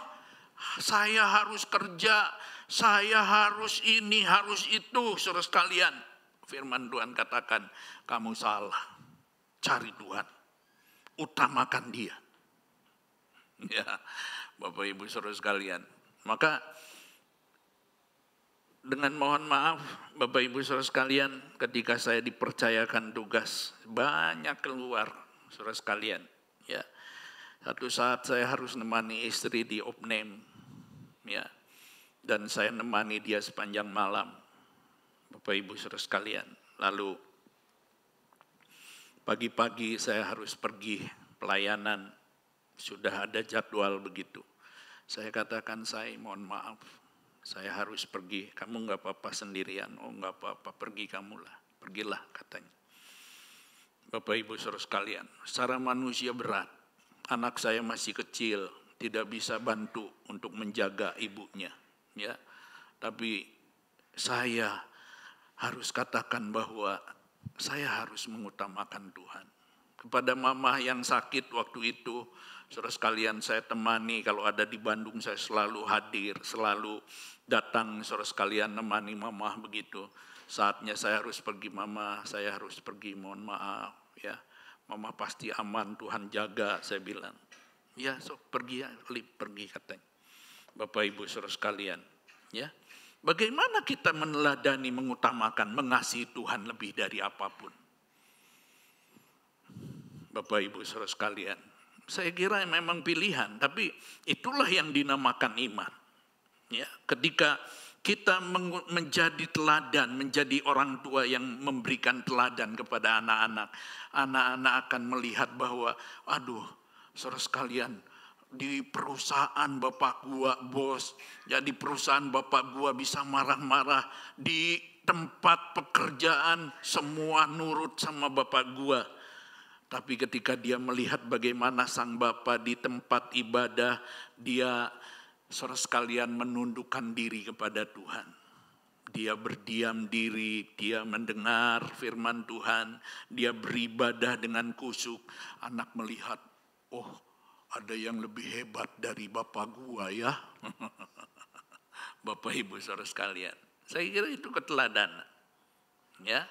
[SPEAKER 4] saya harus kerja. Saya harus ini, harus itu. Saudara sekalian. Firman Tuhan katakan, kamu salah. Cari Tuhan, utamakan Dia. Ya, Bapak Ibu saudara sekalian. Maka dengan mohon maaf Bapak Ibu saudara sekalian, ketika saya dipercayakan tugas banyak keluar saudara sekalian. Ya, satu saat saya harus nemani istri di Opname. Ya, dan saya nemani dia sepanjang malam. Bapak Ibu saudara sekalian. Lalu pagi-pagi saya harus pergi pelayanan, sudah ada jadwal begitu. Saya katakan, saya mohon maaf, saya harus pergi. Kamu nggak apa-apa sendirian? Oh nggak apa-apa, pergi kamulah, pergilah katanya. Bapak Ibu saudara sekalian, secara manusia berat. Anak saya masih kecil, tidak bisa bantu untuk menjaga ibunya. Ya, tapi saya harus katakan bahwa saya harus mengutamakan Tuhan. Kepada mama yang sakit waktu itu, saudara sekalian saya temani, kalau ada di Bandung saya selalu hadir, selalu datang saudara sekalian nemani mama begitu. Saatnya saya harus pergi mama, saya harus pergi, mohon maaf ya. Mama pasti aman, Tuhan jaga, saya bilang. Ya sok pergi ya, pergi katanya. Bapak Ibu saudara sekalian, ya. Bagaimana kita meneladani, mengutamakan, mengasihi Tuhan lebih dari apapun? Bapak Ibu saudara sekalian, saya kira memang pilihan, tapi itulah yang dinamakan iman. Ya, ketika kita menjadi teladan, menjadi orang tua yang memberikan teladan kepada anak-anak. Anak-anak akan melihat bahwa, aduh, saudara sekalian, di perusahaan bapak gua bos, jadi perusahaan bapak gua bisa marah-marah, di tempat pekerjaan semua nurut sama bapak gua. Tapi ketika dia melihat bagaimana sang bapak di tempat ibadah, dia, saudara sekalian, menundukkan diri kepada Tuhan. Dia berdiam diri, dia mendengar firman Tuhan, dia beribadah dengan kusuk. Anak melihat, oh, ada yang lebih hebat dari bapak gua ya. Bapak Ibu saudara sekalian, saya kira itu keteladanan. Ya,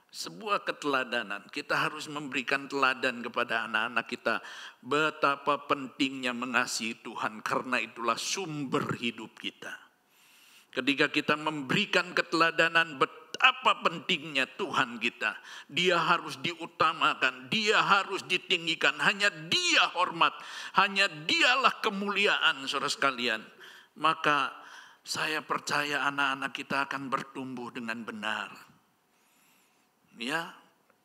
[SPEAKER 4] sebuah keteladanan. Kita harus memberikan teladan kepada anak-anak kita. Betapa pentingnya mengasihi Tuhan, karena itulah sumber hidup kita. Ketika kita memberikan keteladanan, betapa pentingnya Tuhan kita. Dia harus diutamakan, dia harus ditinggikan. Hanya dia hormat, hanya dialah kemuliaan saudara sekalian. Maka saya percaya anak-anak kita akan bertumbuh dengan benar. Ya,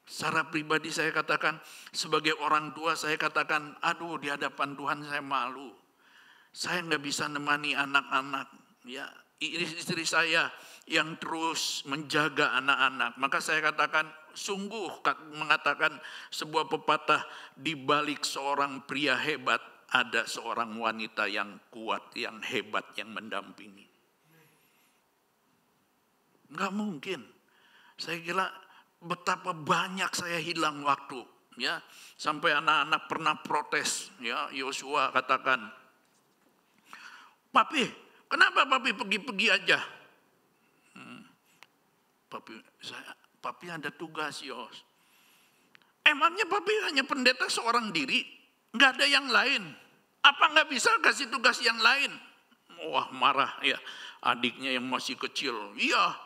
[SPEAKER 4] secara pribadi saya katakan, sebagai orang tua saya katakan, aduh, di hadapan Tuhan saya malu. Saya nggak bisa nemani anak-anak. Ya, istri saya yang terus menjaga anak-anak. Maka saya katakan, sungguh mengatakan sebuah pepatah, di balik seorang pria hebat ada seorang wanita yang kuat, yang hebat, yang mendampingi. Nggak mungkin. Saya kira betapa banyak saya hilang waktu, ya, sampai anak-anak pernah protes, ya. Yosua katakan, papi, kenapa papi pergi-pergi aja? Papi ada tugas, Yos. Emangnya papi hanya pendeta seorang diri, nggak ada yang lain? Apa nggak bisa kasih tugas yang lain? Wah, marah ya adiknya yang masih kecil. Iya,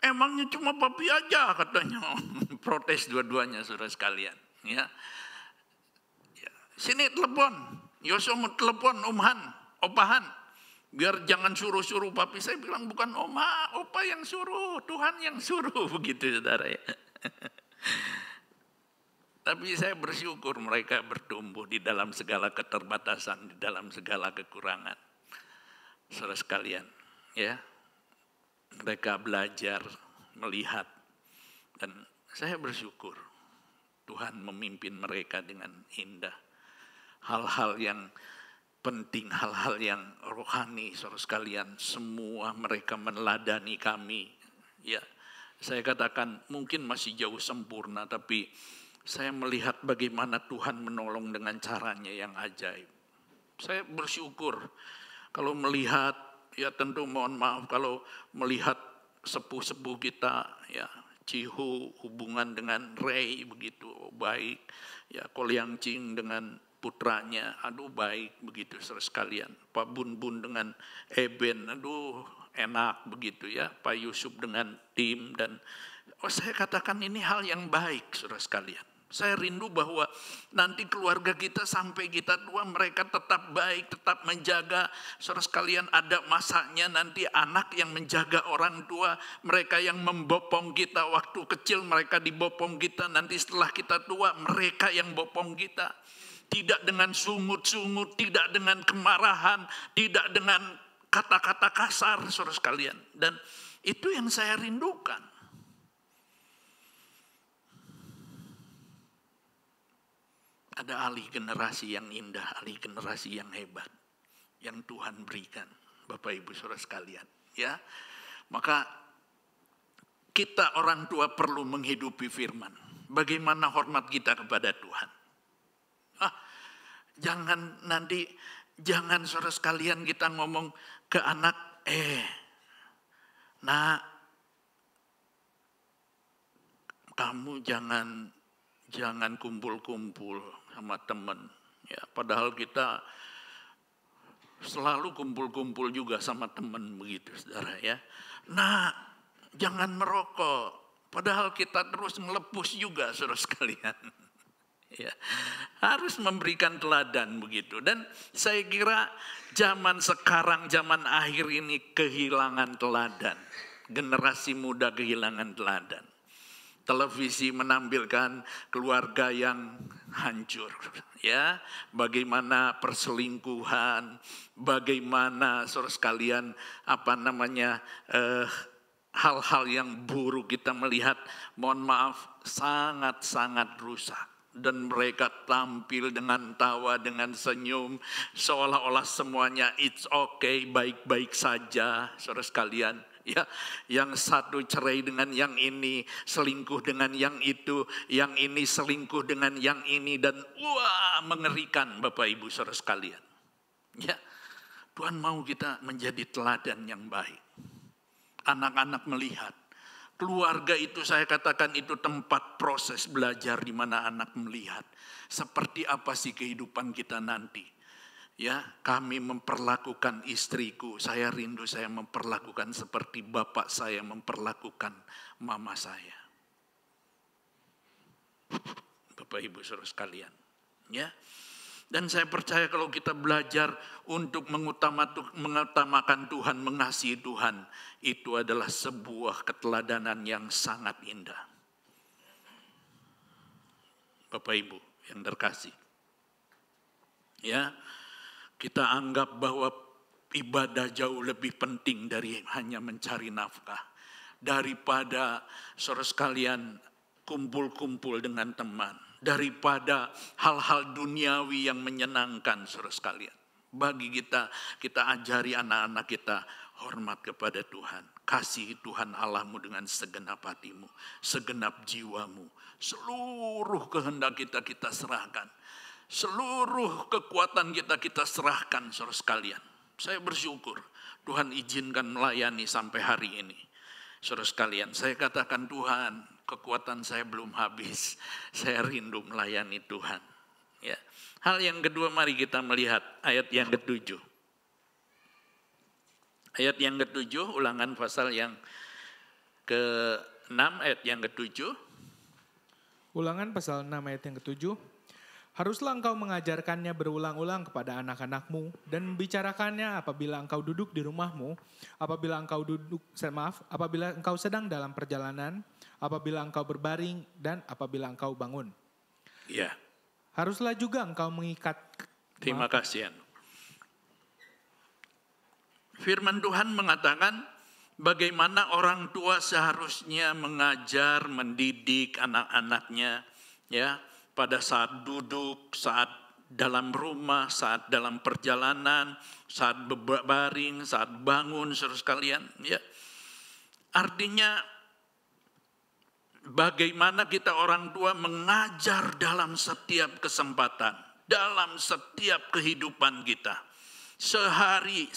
[SPEAKER 4] emangnya cuma papi aja katanya. Protes dua-duanya saudara sekalian. Ya. Sini telepon. Yosua mau telepon opahan. Biar jangan suruh-suruh papi. Saya bilang bukan opa yang suruh. Tuhan yang suruh. Begitu saudara ya. Tapi saya bersyukur mereka bertumbuh di dalam segala keterbatasan. Di dalam segala kekurangan. Saudara sekalian. Ya. Mereka belajar, melihat. Dan saya bersyukur Tuhan memimpin mereka dengan indah. Hal-hal yang penting, hal-hal yang rohani, saudara sekalian, semua mereka meneladani kami. Ya, saya katakan mungkin masih jauh sempurna, tapi saya melihat bagaimana Tuhan menolong dengan caranya yang ajaib. Saya bersyukur kalau melihat, ya tentu mohon maaf kalau melihat sepuh-sepuh kita, ya Cihu hubungan dengan Ray begitu baik, ya Kolyang Cing dengan putranya, aduh baik begitu saudara sekalian. Pak Bun dengan Eben, aduh enak begitu ya. Pak Yusuf dengan tim dan saya katakan ini hal yang baik saudara sekalian. Saya rindu bahwa nanti keluarga kita sampai kita tua mereka tetap baik, tetap menjaga. Saudara sekalian, ada masanya nanti anak yang menjaga orang tua. Mereka yang membopong kita waktu kecil, mereka dibopong kita. Nanti setelah kita tua, mereka yang bopong kita. Tidak dengan sungut-sungut, tidak dengan kemarahan, tidak dengan kata-kata kasar, saudara sekalian. Dan itu yang saya rindukan. Ada alih generasi yang indah, alih generasi yang hebat, yang Tuhan berikan, Bapak Ibu saudara sekalian. Ya, maka kita orang tua perlu menghidupi firman. Bagaimana hormat kita kepada Tuhan? Jangan saudara sekalian kita ngomong ke anak, nak, kamu jangan kumpul-kumpul sama teman. Ya, padahal kita selalu kumpul-kumpul juga sama teman begitu, saudara ya. Nah, jangan merokok. Padahal kita terus ngelepus juga, saudara sekalian. Ya, harus memberikan teladan begitu. Dan saya kira zaman sekarang, zaman akhir ini kehilangan teladan. Generasi muda kehilangan teladan. Televisi menampilkan keluarga yang hancur, ya. Bagaimana perselingkuhan, bagaimana saudara sekalian hal-hal yang buruk kita melihat, mohon maaf, sangat-sangat rusak. Dan mereka tampil dengan tawa, dengan senyum, seolah-olah semuanya it's okay, baik-baik saja, saudara sekalian. Ya, yang satu cerai dengan yang ini, selingkuh dengan yang itu, yang ini selingkuh dengan yang ini, dan wah, mengerikan Bapak Ibu saudara sekalian. Ya, Tuhan mau kita menjadi teladan yang baik. Anak-anak melihat. Keluarga itu saya katakan itu tempat proses belajar di mana anak melihat. Seperti apa sih kehidupan kita nanti. Ya, kami memperlakukan istriku. Saya rindu saya memperlakukan seperti bapak saya memperlakukan mama saya. Bapak Ibu saudara sekalian. Ya. Dan saya percaya kalau kita belajar untuk mengutamakan Tuhan, mengasihi Tuhan, itu adalah sebuah keteladanan yang sangat indah. Bapak Ibu yang terkasih. Ya, kita anggap bahwa ibadah jauh lebih penting dari hanya mencari nafkah. Daripada saudara sekalian kumpul-kumpul dengan teman. Daripada hal-hal duniawi yang menyenangkan saudara sekalian. Bagi kita ajari anak-anak kita hormat kepada Tuhan. Kasihi Tuhan Allahmu dengan segenap hatimu, segenap jiwamu. Seluruh kehendak kita serahkan. Seluruh kekuatan kita serahkan saudara sekalian. Saya bersyukur Tuhan izinkan melayani sampai hari ini. Saudara sekalian, saya katakan Tuhan, kekuatan saya belum habis. Saya rindu melayani Tuhan. Ya. Hal yang kedua, mari kita melihat ayat yang ke-7. Ayat yang ke-7, Ulangan pasal yang ke-6 ayat yang ke-7.
[SPEAKER 6] Ulangan pasal 6 ayat yang ke-7. Haruslah engkau mengajarkannya berulang-ulang kepada anak-anakmu dan membicarakannya apabila engkau duduk di rumahmu, apabila engkau sedang dalam perjalanan, apabila engkau berbaring, dan apabila engkau bangun.
[SPEAKER 4] Ya.
[SPEAKER 6] Haruslah juga engkau mengikat.
[SPEAKER 4] Terima kasih. Firman Tuhan mengatakan bagaimana orang tua seharusnya mengajar, mendidik anak-anaknya, ya, pada saat duduk, saat dalam rumah, saat dalam perjalanan, saat berbaring, saat bangun, saudara sekalian. Ya. Artinya bagaimana kita orang tua mengajar dalam setiap kesempatan, dalam setiap kehidupan kita. Sehari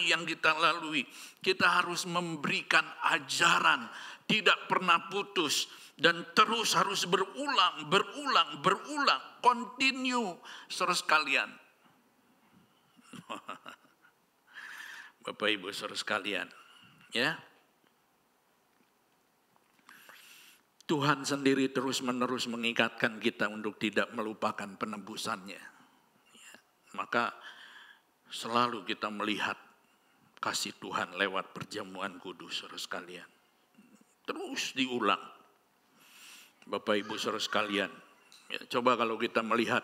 [SPEAKER 4] yang kita lalui, kita harus memberikan ajaran, tidak pernah putus, dan terus harus berulang, continue, saudara sekalian. Bapak Ibu saudara sekalian, ya. Tuhan sendiri terus-menerus mengikatkan kita untuk tidak melupakan penebusannya. Ya. Maka selalu kita melihat kasih Tuhan lewat perjamuan kudus, saudara sekalian. Terus diulang. Bapak Ibu saudara sekalian, ya, coba kalau kita melihat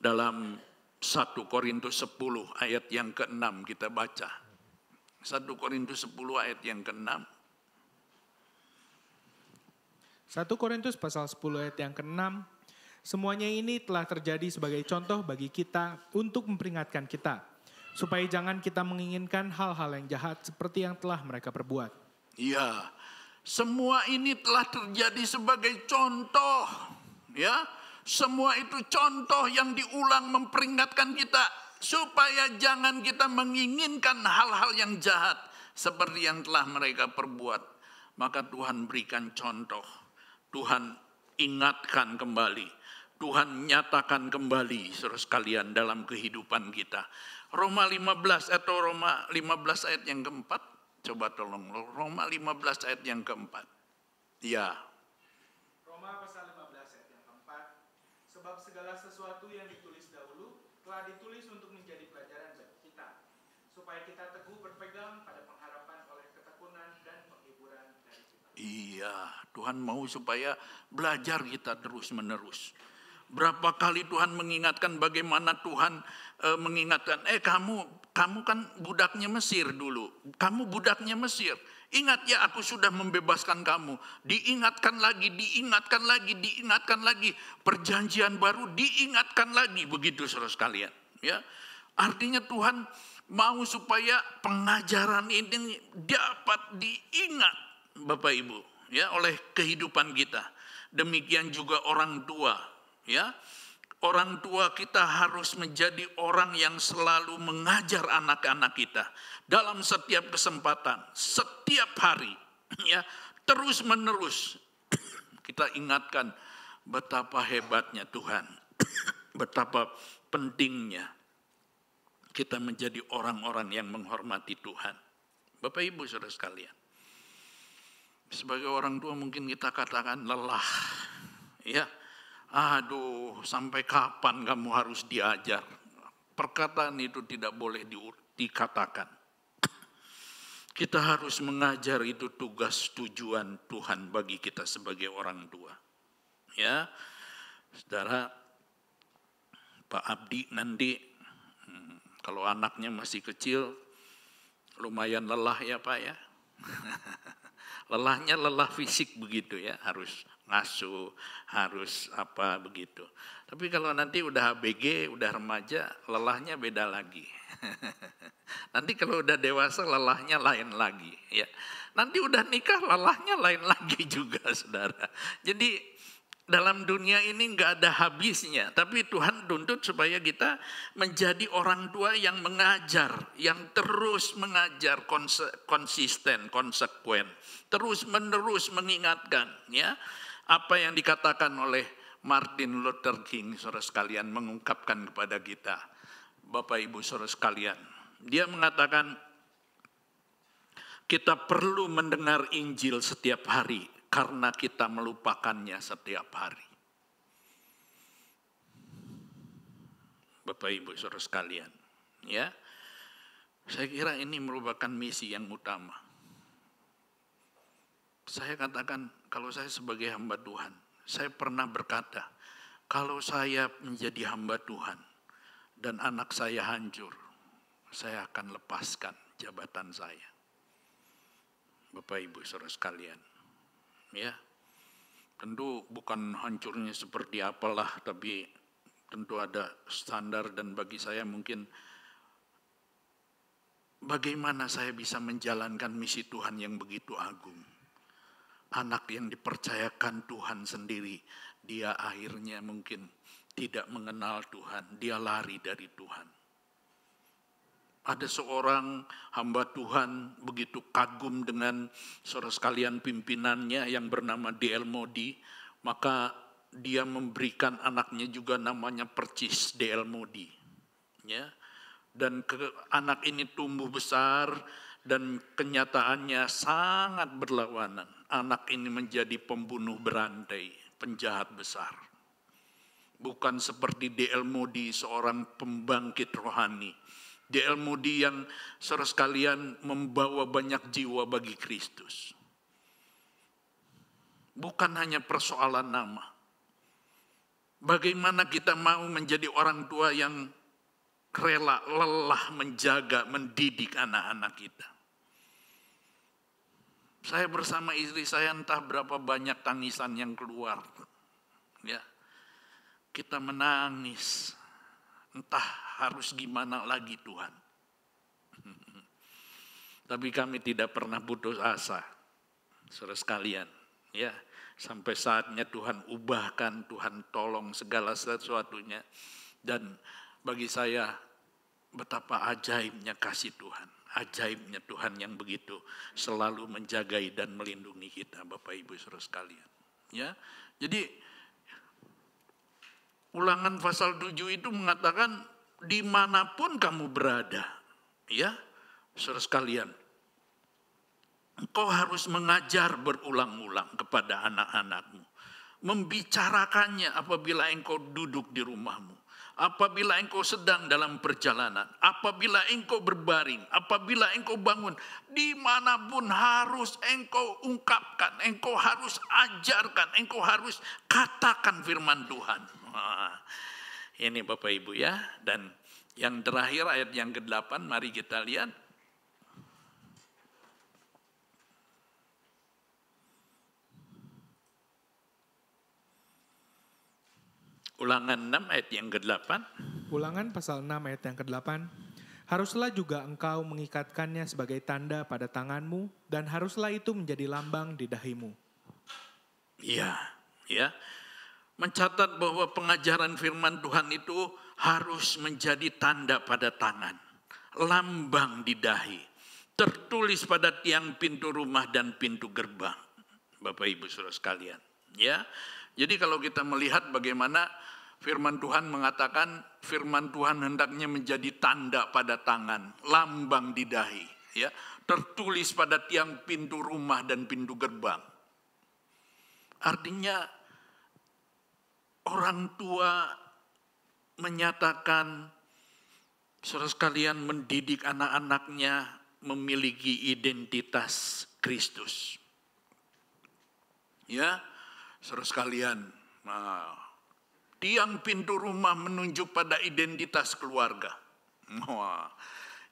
[SPEAKER 4] dalam 1 Korintus 10 ayat yang ke-6 kita baca. 1 Korintus 10 ayat yang ke-6.
[SPEAKER 6] 1 Korintus pasal 10 ayat yang ke-6. Semuanya ini telah terjadi sebagai contoh bagi kita untuk memperingatkan kita. Supaya jangan kita menginginkan hal-hal yang jahat seperti yang telah mereka perbuat.
[SPEAKER 4] Iya, semua ini telah terjadi sebagai contoh. Ya, semua itu contoh yang diulang memperingatkan kita. Supaya jangan kita menginginkan hal-hal yang jahat seperti yang telah mereka perbuat. Maka Tuhan berikan contoh. Tuhan ingatkan kembali. Tuhan nyatakan kembali saudara sekalian dalam kehidupan kita. Roma 15 atau Roma 15 ayat yang keempat. Coba tolong, Roma 15 ayat yang keempat. Ya.
[SPEAKER 6] Roma pasal 15 ayat yang keempat. Sebab segala sesuatu yang ditulis dahulu telah ditulis untuk menjadi pelajaran bagi kita, supaya kita teguh berpegang pada pengharapan oleh ketekunan dan penghiburan dari kita.
[SPEAKER 4] Iya, Tuhan mau supaya belajar kita terus-menerus. Berapa kali Tuhan mengingatkan, bagaimana Tuhan mengingatkan, kamu kan budaknya Mesir dulu. Kamu budaknya Mesir. Ingat ya, aku sudah membebaskan kamu. Diingatkan lagi, diingatkan lagi, diingatkan lagi. Perjanjian baru diingatkan lagi. Begitu saudara sekalian. Ya, artinya Tuhan mau supaya pengajaran ini dapat diingat, Bapak Ibu, ya, oleh kehidupan kita. Demikian juga orang tua, ya. Orang tua kita harus menjadi orang yang selalu mengajar anak-anak kita dalam setiap kesempatan, setiap hari, ya, terus menerus. Kita ingatkan betapa hebatnya Tuhan, betapa pentingnya kita menjadi orang-orang yang menghormati Tuhan. Bapak Ibu saudara sekalian, sebagai orang tua mungkin kita katakan lelah, ya. Aduh, sampai kapan kamu harus diajar? Perkataan itu tidak boleh dikatakan. Kita harus mengajar, itu tugas tujuan Tuhan bagi kita sebagai orang tua. Ya, saudara, Pak Abdi nanti kalau anaknya masih kecil lumayan lelah ya Pak ya. Lelahnya lelah fisik begitu ya, harus ngasuh, harus apa begitu. Tapi kalau nanti udah ABG, udah remaja, lelahnya beda lagi. Nanti kalau udah dewasa lelahnya lain lagi ya. Nanti udah nikah lelahnya lain lagi juga saudara. Jadi dalam dunia ini nggak ada habisnya, tapi Tuhan tuntut supaya kita menjadi orang tua yang mengajar, yang terus mengajar, konsisten, konsekuen, terus menerus mengingatkan, ya, apa yang dikatakan oleh Martin Luther King, saudara sekalian, mengungkapkan kepada kita, Bapak Ibu saudara sekalian, dia mengatakan kita perlu mendengar Injil setiap hari, karena kita melupakannya setiap hari. Bapak Ibu saudara sekalian, ya, saya kira ini merupakan misi yang utama. Saya katakan, kalau saya sebagai hamba Tuhan, saya pernah berkata, kalau saya menjadi hamba Tuhan dan anak saya hancur, saya akan lepaskan jabatan saya. Bapak Ibu saudara sekalian, ya, tentu bukan hancurnya seperti apalah, tapi tentu ada standar, dan bagi saya mungkin bagaimana saya bisa menjalankan misi Tuhan yang begitu agung. Anak yang dipercayakan Tuhan sendiri, dia akhirnya mungkin tidak mengenal Tuhan, dia lari dari Tuhan. Ada seorang hamba Tuhan begitu kagum dengan saudara sekalian pimpinannya yang bernama D.L. Moody, maka dia memberikan anaknya juga namanya Percis D.L. Moody. Ya. Dan anak ini tumbuh besar dan kenyataannya sangat berlawanan. Anak ini menjadi pembunuh berantai, penjahat besar. Bukan seperti D.L. Moody, seorang pembangkit rohani. D.L. Moody yang saudara sekalian membawa banyak jiwa bagi Kristus. Bukan hanya persoalan nama. Bagaimana kita mau menjadi orang tua yang rela, lelah menjaga, mendidik anak-anak kita. Saya bersama istri saya entah berapa banyak tangisan yang keluar. Ya, kita menangis. Entah harus gimana lagi Tuhan. Tapi kami tidak pernah putus asa, saudara sekalian. Ya, sampai saatnya Tuhan ubahkan, Tuhan tolong segala sesuatunya. Dan bagi saya betapa ajaibnya kasih Tuhan. Ajaibnya Tuhan yang begitu selalu menjagai dan melindungi kita, Bapak Ibu saudara sekalian. Ya, jadi Ulangan pasal 7 itu mengatakan dimanapun kamu berada, ya saudara sekalian, engkau harus mengajar berulang-ulang kepada anak-anakmu. membicarakannya apabila engkau duduk di rumahmu, apabila engkau sedang dalam perjalanan, apabila engkau berbaring, apabila engkau bangun, dimanapun harus engkau ungkapkan, engkau harus ajarkan, engkau harus katakan firman Tuhan. Nah, ini Bapak Ibu ya. Dan yang terakhir ayat yang ke-8, mari kita lihat. Ulangan 6 ayat yang ke-8.
[SPEAKER 6] Ulangan pasal 6 ayat yang ke-8. Haruslah juga engkau mengikatkannya sebagai tanda pada tanganmu, dan haruslah itu menjadi lambang di dahimu.
[SPEAKER 4] Ya. Mencatat bahwa pengajaran firman Tuhan itu harus menjadi tanda pada tangan, lambang di dahi, tertulis pada tiang pintu rumah dan pintu gerbang. Bapak Ibu Saudara sekalian, ya. Jadi kalau kita melihat bagaimana firman Tuhan mengatakan, firman Tuhan hendaknya menjadi tanda pada tangan, lambang di dahi, ya, tertulis pada tiang pintu rumah dan pintu gerbang. Artinya orang tua menyatakan, saudara sekalian, mendidik anak-anaknya memiliki identitas Kristus. Ya, saudara sekalian, tiang pintu rumah menunjuk pada identitas keluarga.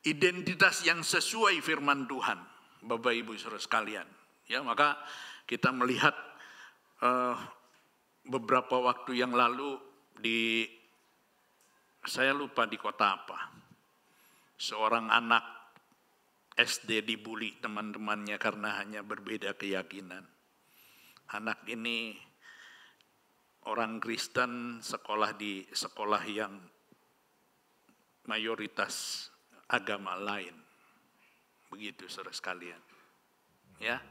[SPEAKER 4] Identitas yang sesuai firman Tuhan, Bapak Ibu saudara sekalian. Ya, maka kita melihat beberapa waktu yang lalu saya lupa di kota apa, seorang anak SD dibully teman-temannya karena hanya berbeda keyakinan. Anak ini orang Kristen, sekolah di sekolah yang mayoritas agama lain. Begitu saudara sekalian. Ya.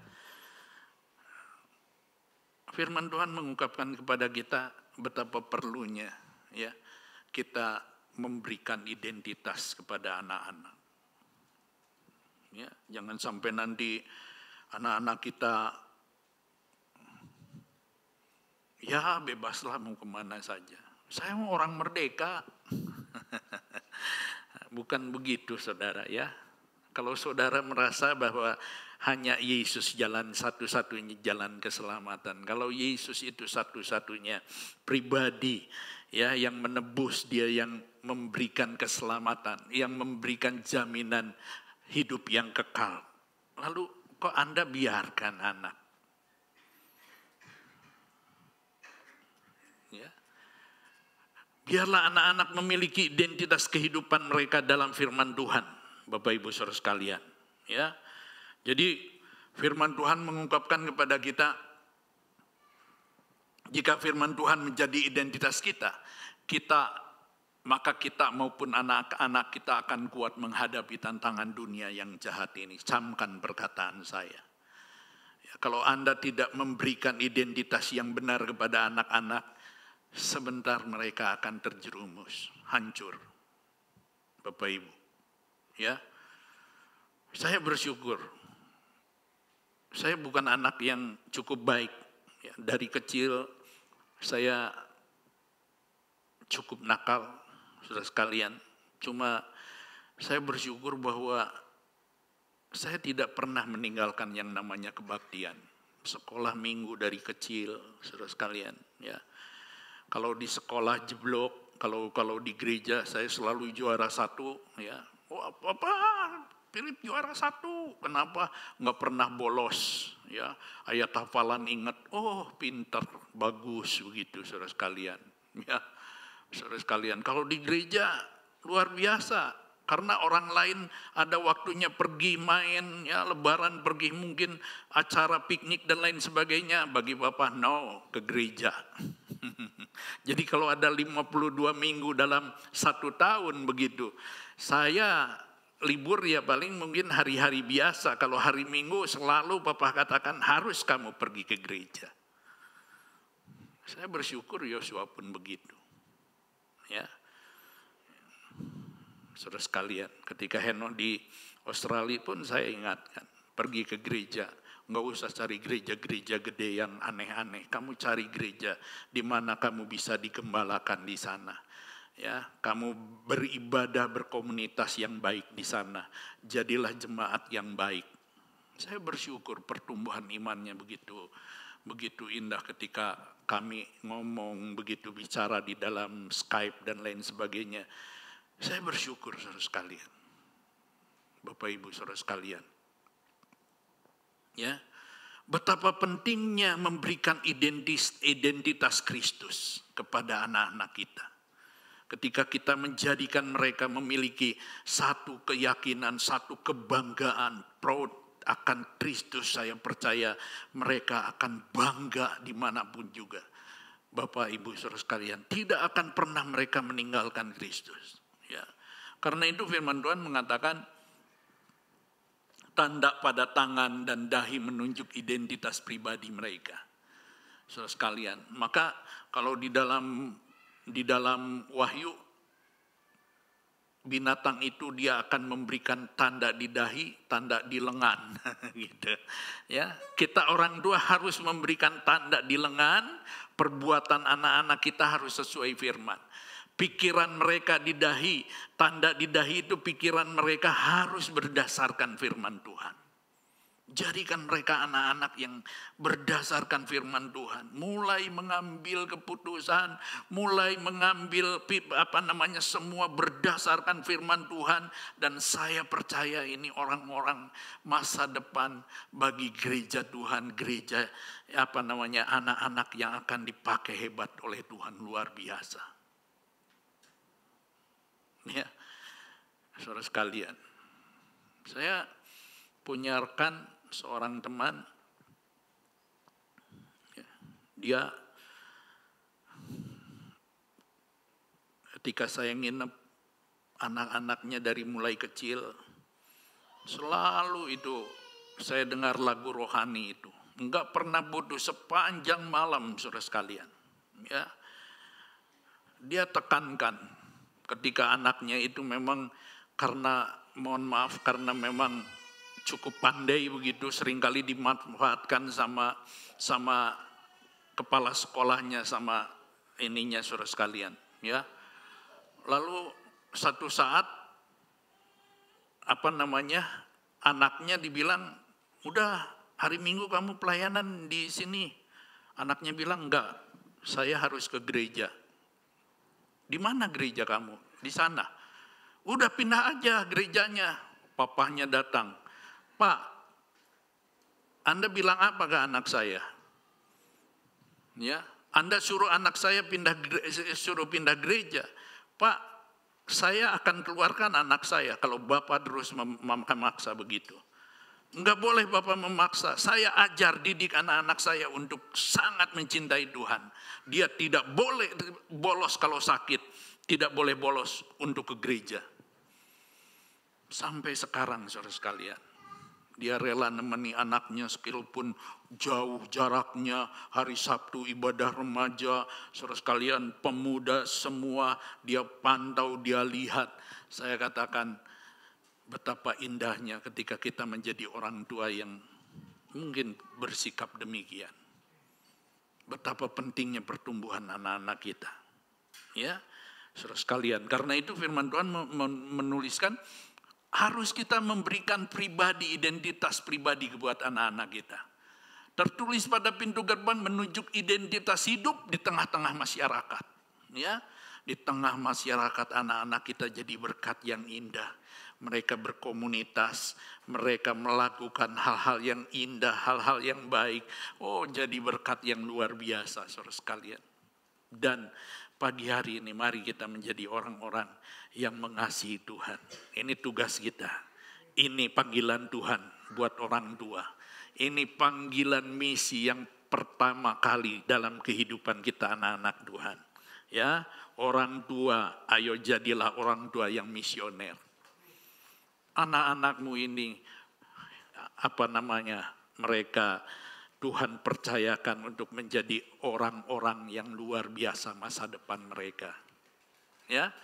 [SPEAKER 4] Firman Tuhan mengungkapkan kepada kita betapa perlunya ya kita memberikan identitas kepada anak-anak. Ya, jangan sampai nanti anak-anak kita ya bebaslah mau kemana saja. Saya mau orang merdeka. Bukan begitu saudara ya. Kalau saudara merasa bahwa hanya Yesus jalan satu-satunya jalan keselamatan. Kalau Yesus itu satu-satunya pribadi ya yang menebus, dia yang memberikan keselamatan, yang memberikan jaminan hidup yang kekal. Lalu kok Anda biarkan anak? Ya. Biarlah anak-anak memiliki identitas kehidupan mereka dalam firman Tuhan, Bapak Ibu Saudara sekalian. Ya, jadi firman Tuhan mengungkapkan kepada kita, jika firman Tuhan menjadi identitas kita, maka kita maupun anak-anak kita akan kuat menghadapi tantangan dunia yang jahat ini. Camkan perkataan saya. Ya, kalau Anda tidak memberikan identitas yang benar kepada anak-anak, sebentar mereka akan terjerumus, hancur. Bapak Ibu, ya, saya bersyukur. Saya bukan anak yang cukup baik. Ya, dari kecil saya cukup nakal, saudara sekalian. Cuma saya bersyukur bahwa saya tidak pernah meninggalkan yang namanya kebaktian. Sekolah minggu dari kecil, saudara sekalian. Ya, kalau di sekolah jeblok, kalau di gereja saya selalu juara 1. Ya, wah, apa? Philip juara 1, kenapa nggak pernah bolos? Ya, ayat hafalan ingat, oh pintar, bagus begitu saudara sekalian. Ya, saudara sekalian, kalau di gereja luar biasa, karena orang lain ada waktunya pergi main, ya lebaran pergi mungkin acara piknik dan lain sebagainya. Bagi Bapak no, ke gereja. Jadi kalau ada 52 minggu dalam 1 tahun begitu, saya libur ya paling mungkin hari-hari biasa. Kalau hari Minggu selalu Papa katakan harus kamu pergi ke gereja. Saya bersyukur Yosua pun begitu. Ya, saudara sekalian, ketika Henok di Australia pun saya ingatkan pergi ke gereja. Nggak usah cari gereja-gereja gede yang aneh-aneh. Kamu cari gereja di mana kamu bisa digembalakan di sana. Ya, kamu beribadah, berkomunitas yang baik di sana. Jadilah jemaat yang baik. Saya bersyukur pertumbuhan imannya begitu indah ketika kami ngomong, begitu bicara di dalam Skype dan lain sebagainya. Saya bersyukur saudara sekalian. Bapak Ibu saudara sekalian. Ya, betapa pentingnya memberikan identitas Kristus kepada anak-anak kita. Ketika kita menjadikan mereka memiliki satu keyakinan, satu kebanggaan, proud akan Kristus, saya percaya mereka akan bangga dimanapun juga. Bapak Ibu saudara sekalian, tidak akan pernah mereka meninggalkan Kristus. Ya, karena itu firman Tuhan mengatakan, tanda pada tangan dan dahi menunjuk identitas pribadi mereka. Saudara sekalian, maka kalau di dalam Wahyu, binatang itu dia akan memberikan tanda di dahi, tanda di lengan, gitu. Ya, kita orang tua harus memberikan tanda di lengan. Perbuatan anak-anak kita harus sesuai firman. Pikiran mereka di dahi, tanda di dahi itu pikiran mereka harus berdasarkan firman Tuhan. Jadikan mereka anak-anak yang berdasarkan firman Tuhan. Mulai mengambil keputusan, mulai mengambil semua berdasarkan firman Tuhan. Dan saya percaya ini orang-orang masa depan bagi gereja Tuhan, gereja anak-anak yang akan dipakai hebat oleh Tuhan, luar biasa. Ya, saudara sekalian, saya punya rekan seorang teman, dia ketika saya nginep, anak-anaknya dari mulai kecil, selalu itu saya dengar lagu rohani itu, enggak pernah putus sepanjang malam, saudara sekalian. Ya, dia tekankan ketika anaknya itu memang karena memang cukup pandai begitu, seringkali dimanfaatkan sama kepala sekolahnya, sama ininya saudara sekalian, ya. Lalu satu saat anaknya dibilang, udah hari Minggu kamu pelayanan di sini. Anaknya bilang, enggak, saya harus ke gereja. Di mana gereja kamu? Di sana. Udah pindah aja gerejanya. Papahnya datang. Pak, Anda bilang apa ke anak saya? Ya, Anda suruh anak saya pindah gereja. Pak, saya akan keluarkan anak saya kalau Bapak terus memaksa begitu. Enggak boleh Bapak memaksa. Saya ajar didik anak-anak saya untuk sangat mencintai Tuhan. Dia tidak boleh bolos kalau sakit. Tidak boleh bolos untuk ke gereja. Sampai sekarang saudara sekalian. Dia rela nemeni anaknya sekalipun jauh jaraknya. Hari Sabtu ibadah remaja. Saudara sekalian, pemuda semua dia pantau, dia lihat. Saya katakan betapa indahnya ketika kita menjadi orang tua yang mungkin bersikap demikian. Betapa pentingnya pertumbuhan anak-anak kita. Ya, saudara sekalian, karena itu firman Tuhan menuliskan harus kita memberikan identitas pribadi buat anak-anak kita. Tertulis pada pintu gerbang menunjuk identitas hidup di tengah-tengah masyarakat. Ya, di tengah masyarakat anak-anak kita jadi berkat yang indah. Mereka berkomunitas, mereka melakukan hal-hal yang indah, hal-hal yang baik. Oh, jadi berkat yang luar biasa, saudara sekalian. Dan pagi hari ini mari kita menjadi orang-orang yang mengasihi Tuhan. Ini tugas kita. Ini panggilan Tuhan buat orang tua. Ini panggilan misi yang pertama kali dalam kehidupan kita anak-anak Tuhan. Ya, orang tua, ayo jadilah orang tua yang misioner. Anak-anakmu ini mereka Tuhan percayakan untuk menjadi orang-orang yang luar biasa masa depan mereka. Ya,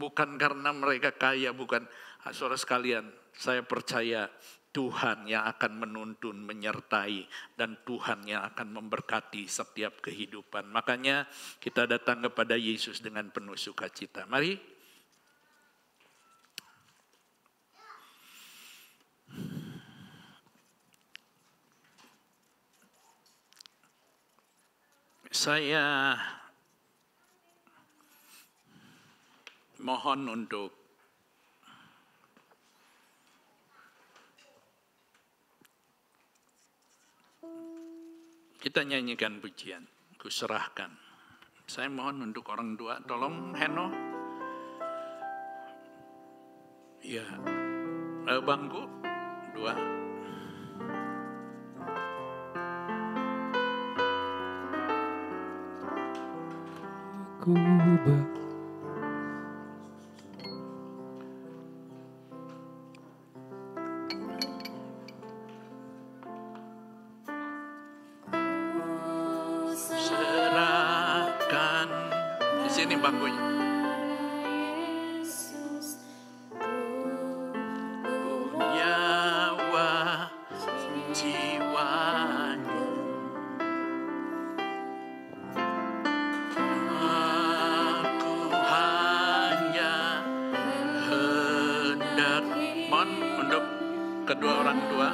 [SPEAKER 4] bukan karena mereka kaya, bukan. Saudara sekalian, saya percaya Tuhan yang akan menuntun, menyertai, dan Tuhan yang akan memberkati setiap kehidupan. Makanya kita datang kepada Yesus dengan penuh sukacita. Mari. Saya mohon untuk kita nyanyikan pujian, kuserahkan. Saya mohon untuk orang tua, tolong Heno. Ya, bangku 2. Serahkan. Di sini bangkunya. Nyawa, jiwanya. Aku hanya hendak. Mohon untuk kedua orang tua.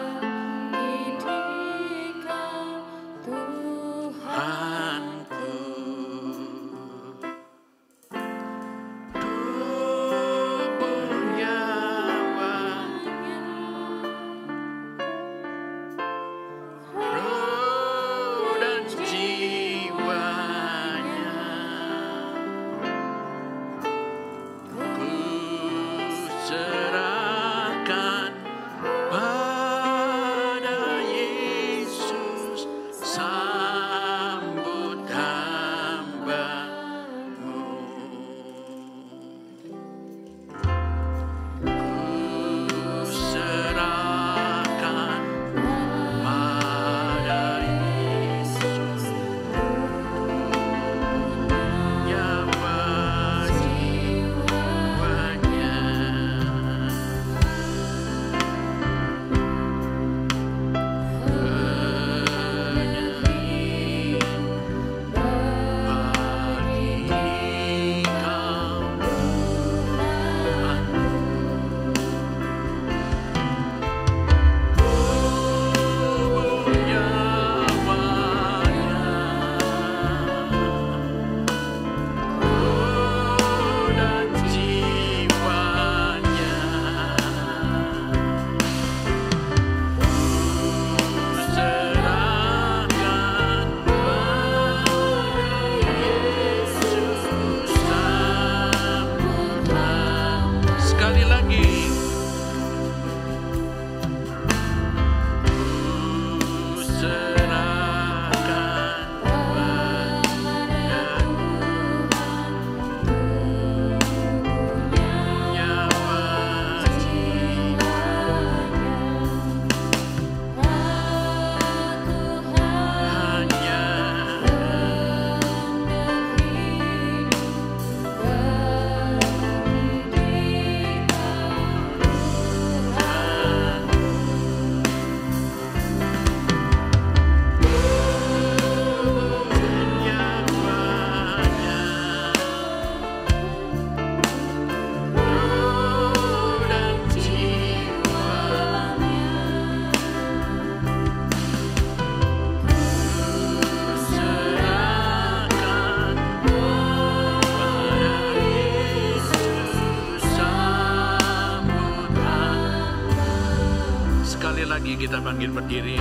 [SPEAKER 4] Lagi kita panggil berdiri.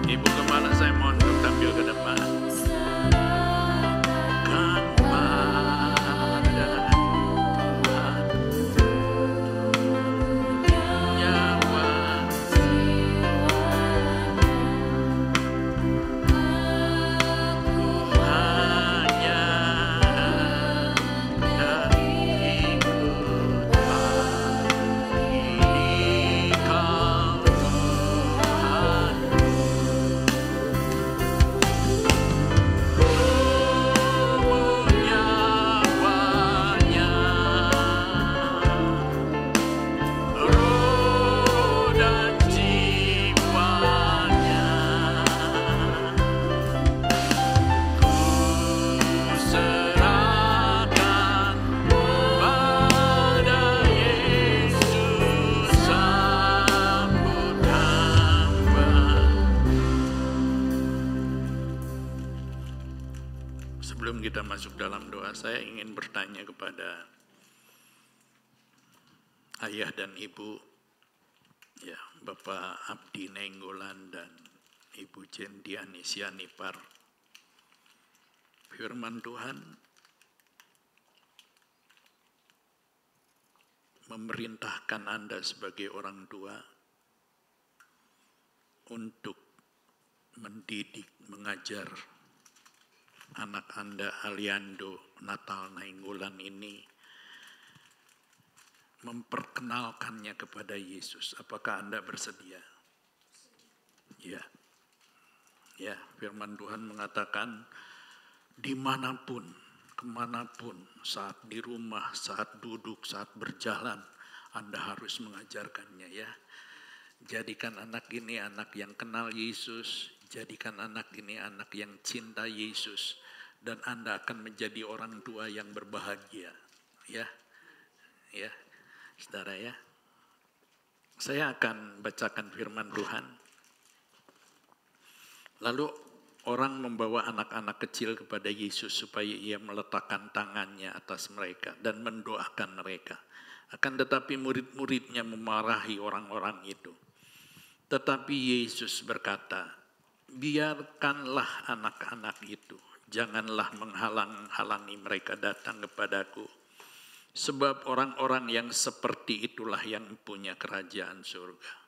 [SPEAKER 4] Ibu Gembala saya mohon untuk tampil ke depan. Sebelum kita masuk dalam doa, saya ingin bertanya kepada ayah dan ibu, ya, Bapak Abdi Nainggolan dan Ibu Jendiani Sianipar. Firman Tuhan memerintahkan Anda sebagai orang tua untuk mendidik, mengajar anak Anda Aliando Natal Nainggolan ini, memperkenalkannya kepada Yesus. Apakah Anda bersedia? Ya. Ya, firman Tuhan mengatakan dimanapun, kemanapun, saat di rumah, saat duduk, saat berjalan, Anda harus mengajarkannya, ya. Jadikan anak ini anak yang kenal Yesus, jadikan anak ini anak yang cinta Yesus, dan Anda akan menjadi orang tua yang berbahagia, ya. Ya, saudara, ya. Saya akan bacakan firman Tuhan. Lalu orang membawa anak-anak kecil kepada Yesus supaya ia meletakkan tangannya atas mereka dan mendoakan mereka. Akan tetapi murid-muridnya memarahi orang-orang itu. Tetapi Yesus berkata, biarkanlah anak-anak itu, janganlah menghalang-halangi mereka datang kepadaku. Sebab orang-orang yang seperti itulah yang punya kerajaan surga.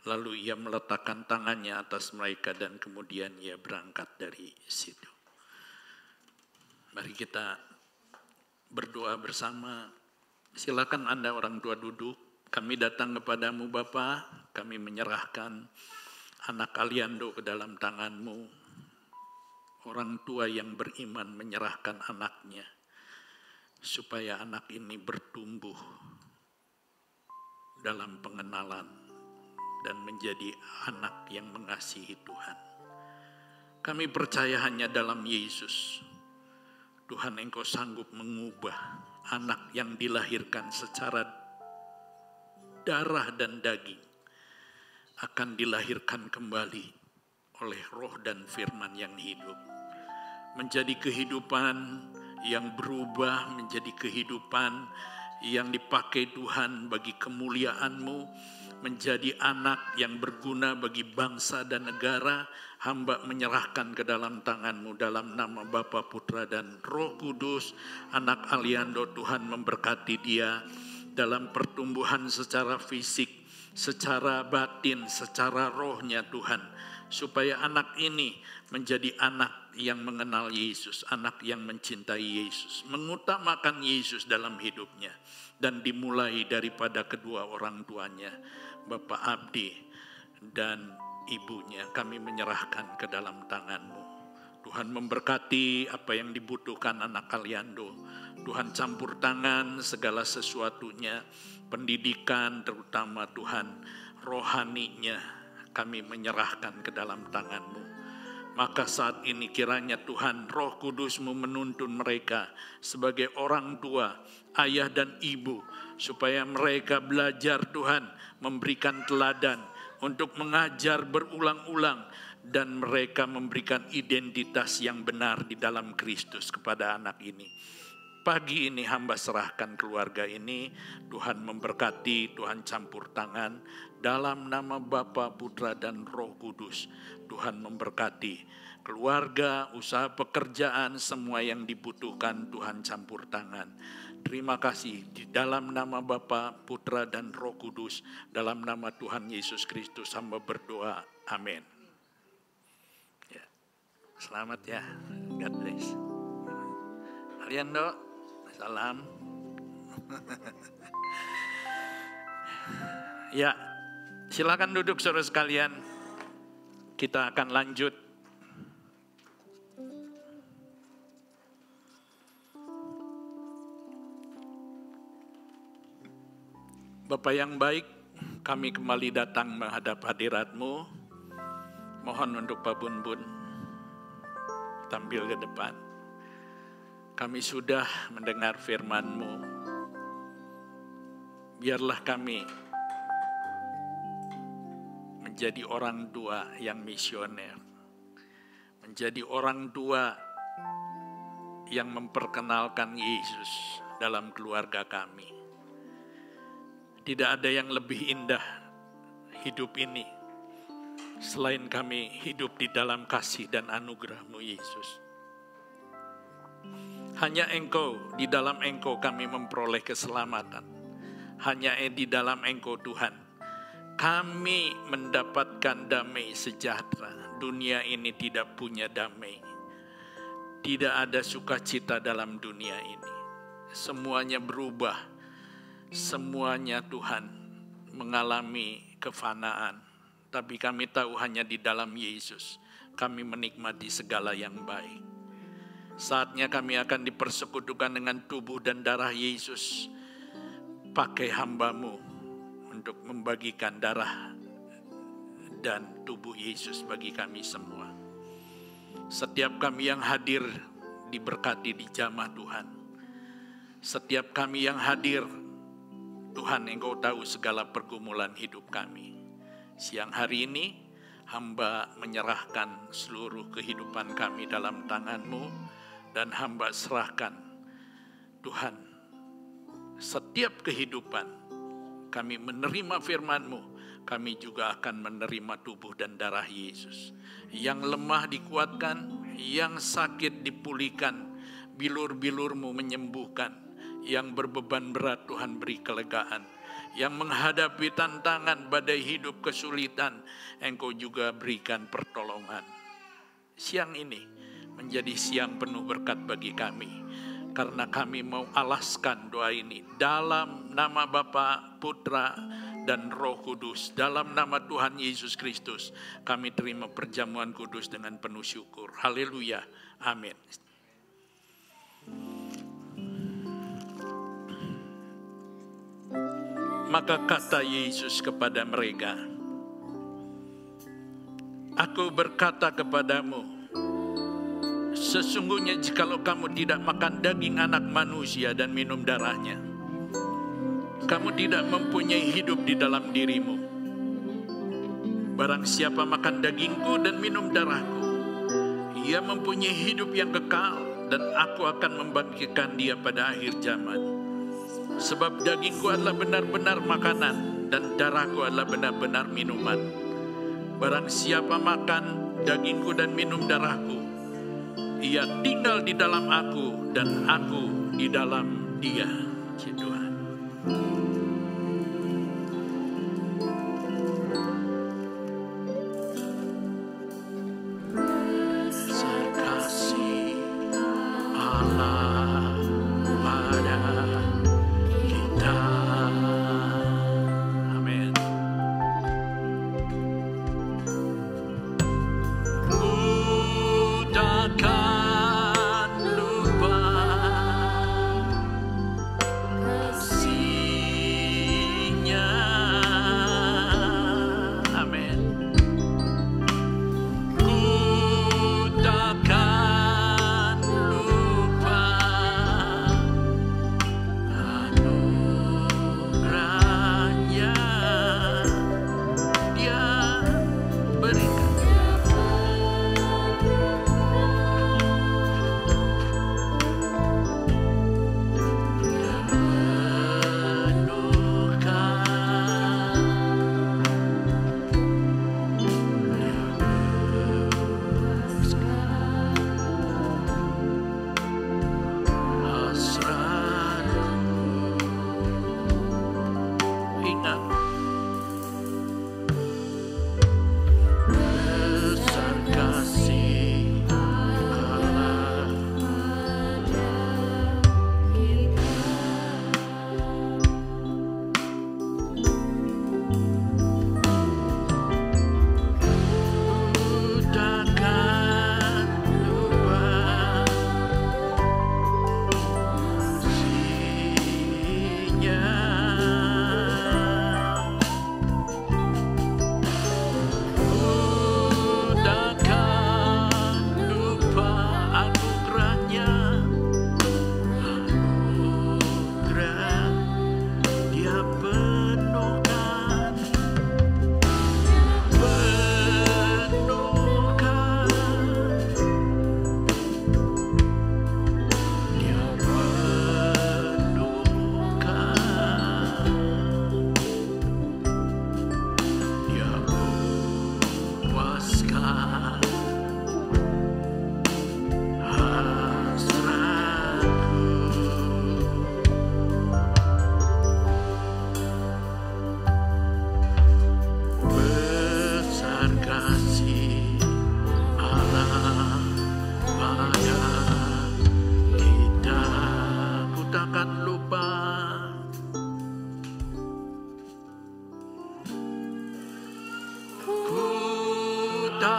[SPEAKER 4] Lalu ia meletakkan tangannya atas mereka dan kemudian ia berangkat dari situ. Mari kita berdoa bersama. Silakan Anda orang tua duduk. Kami datang kepadamu Bapa, kami menyerahkan anak Aliando ke dalam tangan-Mu. Orang tua yang beriman menyerahkan anaknya, supaya anak ini bertumbuh dalam pengenalan dan menjadi anak yang mengasihi Tuhan. Kami percaya hanya dalam Yesus, Tuhan Engkau sanggup mengubah anak yang dilahirkan secara darah dan daging, akan dilahirkan kembali oleh roh dan firman yang hidup. Menjadi kehidupan yang berubah, menjadi kehidupan yang dipakai Tuhan bagi kemuliaan-Mu, menjadi anak yang berguna bagi bangsa dan negara. Hamba menyerahkan ke dalam tangan-Mu dalam nama Bapa, Putra dan Roh Kudus. Anak Aliando, Tuhan memberkati dia dalam pertumbuhan secara fisik, secara batin, secara rohnya Tuhan. Supaya anak ini menjadi anak yang mengenal Yesus, anak yang mencintai Yesus, mengutamakan Yesus dalam hidupnya. Dan dimulai daripada kedua orang tuanya, Bapak Abdi dan ibunya, kami menyerahkan ke dalam tangan-Mu. Tuhan memberkati apa yang dibutuhkan anak Aliando. Tuhan campur tangan segala sesuatunya, pendidikan terutama Tuhan, rohaninya kami menyerahkan ke dalam tangan-Mu. Maka saat ini kiranya Tuhan Roh Kudus-Mu menuntun mereka sebagai orang tua, ayah dan ibu, supaya mereka belajar Tuhan, memberikan teladan untuk mengajar berulang-ulang, dan mereka memberikan identitas yang benar di dalam Kristus kepada anak ini. Pagi ini hamba serahkan keluarga ini, Tuhan memberkati, Tuhan campur tangan, dalam nama Bapa, Putra dan Roh Kudus. Tuhan memberkati keluarga, usaha pekerjaan, semua yang dibutuhkan Tuhan campur tangan. Terima kasih di dalam nama Bapa, Putra dan Roh Kudus, dalam nama Tuhan Yesus Kristus hamba berdoa. Amin. Ya. Selamat ya. God bless. Aliando, salam. Ya, silakan duduk saudara sekalian. Kita akan lanjut. Bapa yang baik, kami kembali datang menghadap hadirat-Mu. Mohon untuk Pak Bun-Bun tampil ke depan. Kami sudah mendengar firman-Mu. Biarlah kami menjadi orang tua yang misioner. Menjadi orang tua yang memperkenalkan Yesus dalam keluarga kami. Tidak ada yang lebih indah hidup ini selain kami hidup di dalam kasih dan anugerah-Mu Yesus. Hanya Engkau, di dalam Engkau kami memperoleh keselamatan. Hanya di dalam Engkau Tuhan, kami mendapatkan damai sejahtera. Dunia ini tidak punya damai. Tidak ada sukacita dalam dunia ini. Semuanya berubah. Semuanya Tuhan mengalami kefanaan. Tapi kami tahu hanya di dalam Yesus kami menikmati segala yang baik. Saatnya kami akan dipersekutukan dengan tubuh dan darah Yesus. Pakai hamba-Mu untuk membagikan darah dan tubuh Yesus bagi kami semua. Setiap kami yang hadir diberkati di jamah Tuhan. Setiap kami yang hadir, Tuhan Engkau tahu segala pergumulan hidup kami. Siang hari ini, hamba menyerahkan seluruh kehidupan kami dalam tangan-Mu, dan hamba serahkan, Tuhan, setiap kehidupan kami menerima firman-Mu, kami juga akan menerima tubuh dan darah Yesus. Yang lemah dikuatkan, yang sakit dipulihkan, bilur-bilur-Mu menyembuhkan, yang berbeban berat Tuhan beri kelegaan, yang menghadapi tantangan badai hidup kesulitan, Engkau juga berikan pertolongan. Siang ini menjadi siang penuh berkat bagi kami, karena kami mau alaskan doa ini dalam nama Bapa, Putra, dan Roh Kudus. Dalam nama Tuhan Yesus Kristus, kami terima perjamuan kudus dengan penuh syukur. Haleluya. Amin. Maka kata Yesus kepada mereka, Aku berkata kepadamu, sesungguhnya jikalau kamu tidak makan daging anak manusia dan minum darahnya, kamu tidak mempunyai hidup di dalam dirimu. Barang siapa makan dagingku dan minum darahku, ia mempunyai hidup yang kekal, dan aku akan membagikan dia pada akhir zaman. Sebab dagingku adalah benar-benar makanan, dan darahku adalah benar-benar minuman. Barang siapa makan dagingku dan minum darahku, ia tinggal di dalam aku dan aku di dalam dia. Tuhan. Kasih Allah pada kita. Amin. Takkan lupa kasih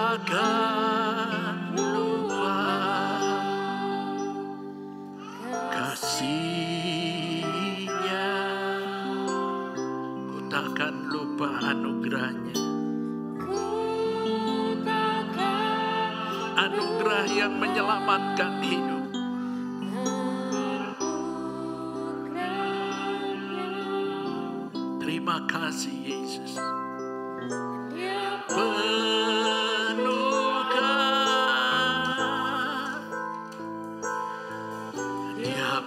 [SPEAKER 4] takkan lupa kasih-Nya, ku takkan lupa anugerahnya. Anugerah yang menyelamatkan hidup. Terima kasih Yesus. Dia penuhkan, Dia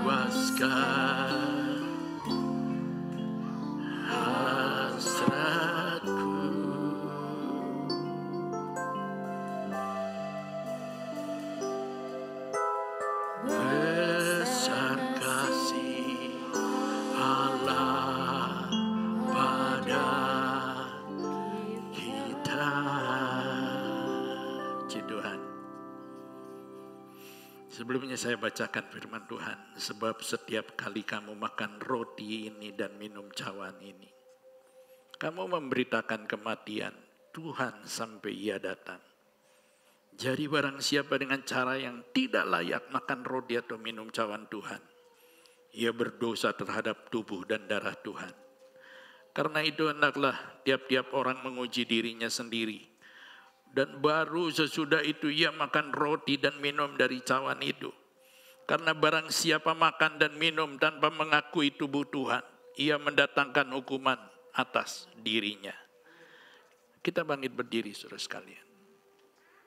[SPEAKER 4] puaskan hasratku. Besar kasih Allah pada kita. Puji Tuhan. Sebelumnya saya bacakan firman Tuhan. Sebab setiap kali kamu makan roti ini dan minum cawan ini, kamu memberitakan kematian Tuhan sampai Ia datang. Jadi barang siapa dengan cara yang tidak layak makan roti atau minum cawan Tuhan, ia berdosa terhadap tubuh dan darah Tuhan. Karena itu hendaklah tiap-tiap orang menguji dirinya sendiri. Dan baru sesudah itu ia makan roti dan minum dari cawan itu. Karena barang siapa makan dan minum tanpa mengakui tubuh Tuhan, ia mendatangkan hukuman atas dirinya. Kita bangkit berdiri saudara sekalian.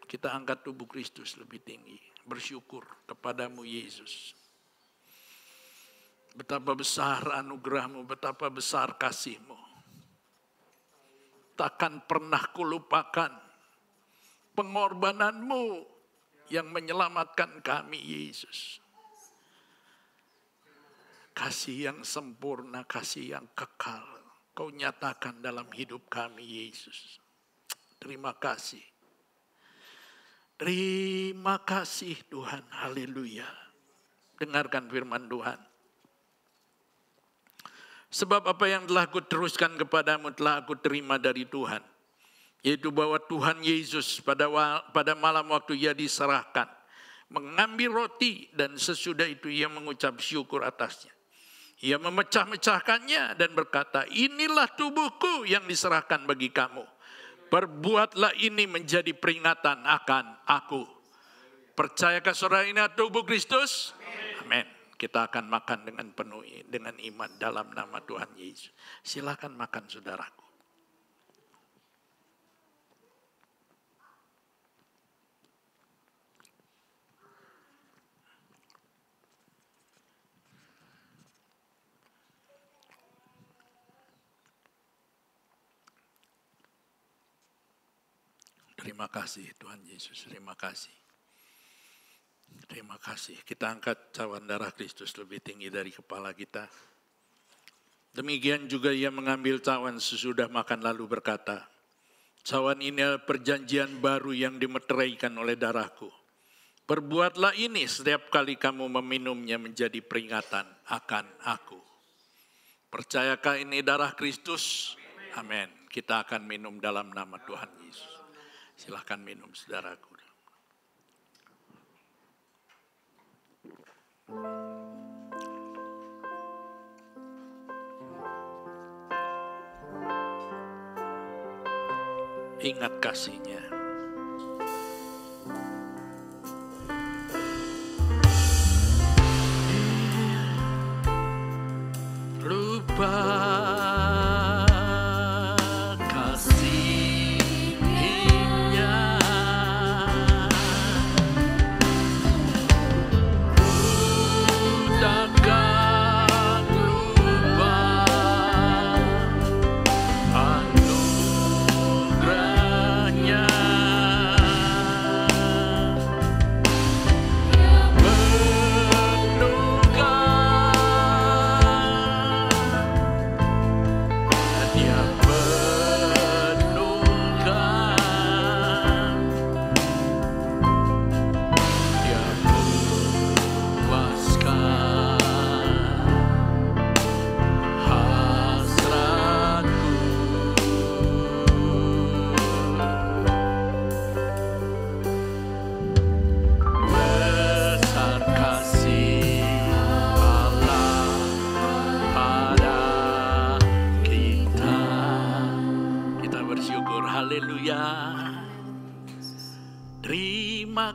[SPEAKER 4] Kita angkat tubuh Kristus lebih tinggi. Bersyukur kepadamu Yesus. Betapa besar anugerahmu, betapa besar kasih-Mu. Takkan pernah kulupakan pengorbanan-Mu yang menyelamatkan kami Yesus. Kasih yang sempurna, kasih yang kekal. Kau nyatakan dalam hidup kami Yesus. Terima kasih. Terima kasih Tuhan, haleluya. Dengarkan firman Tuhan. Sebab apa yang telah aku teruskan kepadamu telah aku terima dari Tuhan. Yaitu bahwa Tuhan Yesus pada malam waktu Ia diserahkan, mengambil roti dan sesudah itu Ia mengucap syukur atasnya. Ia memecah-mecahkannya dan berkata, inilah tubuhku yang diserahkan bagi kamu. Perbuatlah ini menjadi peringatan akan aku. Percayakah saudara ini tubuh Kristus? Amin. Kita akan makan dengan penuh dengan iman dalam nama Tuhan Yesus. Silakan makan saudaraku. Terima kasih Tuhan Yesus, terima kasih. Terima kasih. Kita angkat cawan darah Kristus lebih tinggi dari kepala kita. Demikian juga Ia mengambil cawan sesudah makan lalu berkata, cawan ini adalah perjanjian baru yang dimeteraikan oleh darahku. Perbuatlah ini setiap kali kamu meminumnya menjadi peringatan akan aku. Percayakah ini darah Kristus? Amin. Kita akan minum dalam nama Tuhan Yesus. Silakan minum saudaraku. Ingat kasih-Nya. Lupa anugerahnya.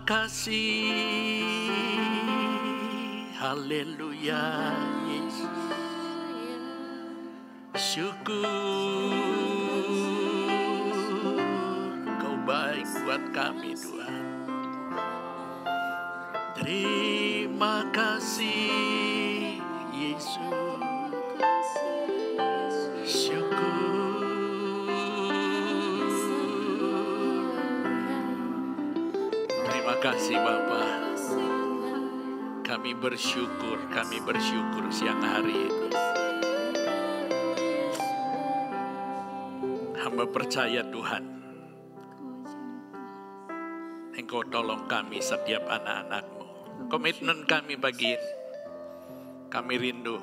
[SPEAKER 4] kasih. Haleluya Yesus. Syukur Kau baik buat kami Tuhan. Terima kasih Yesus. Syukur. Terima kasih Bapa. Kami bersyukur siang hari ini. Hamba percaya Tuhan, Engkau tolong kami setiap anak-anak-Mu. Komitmen kami pagi ini, kami rindu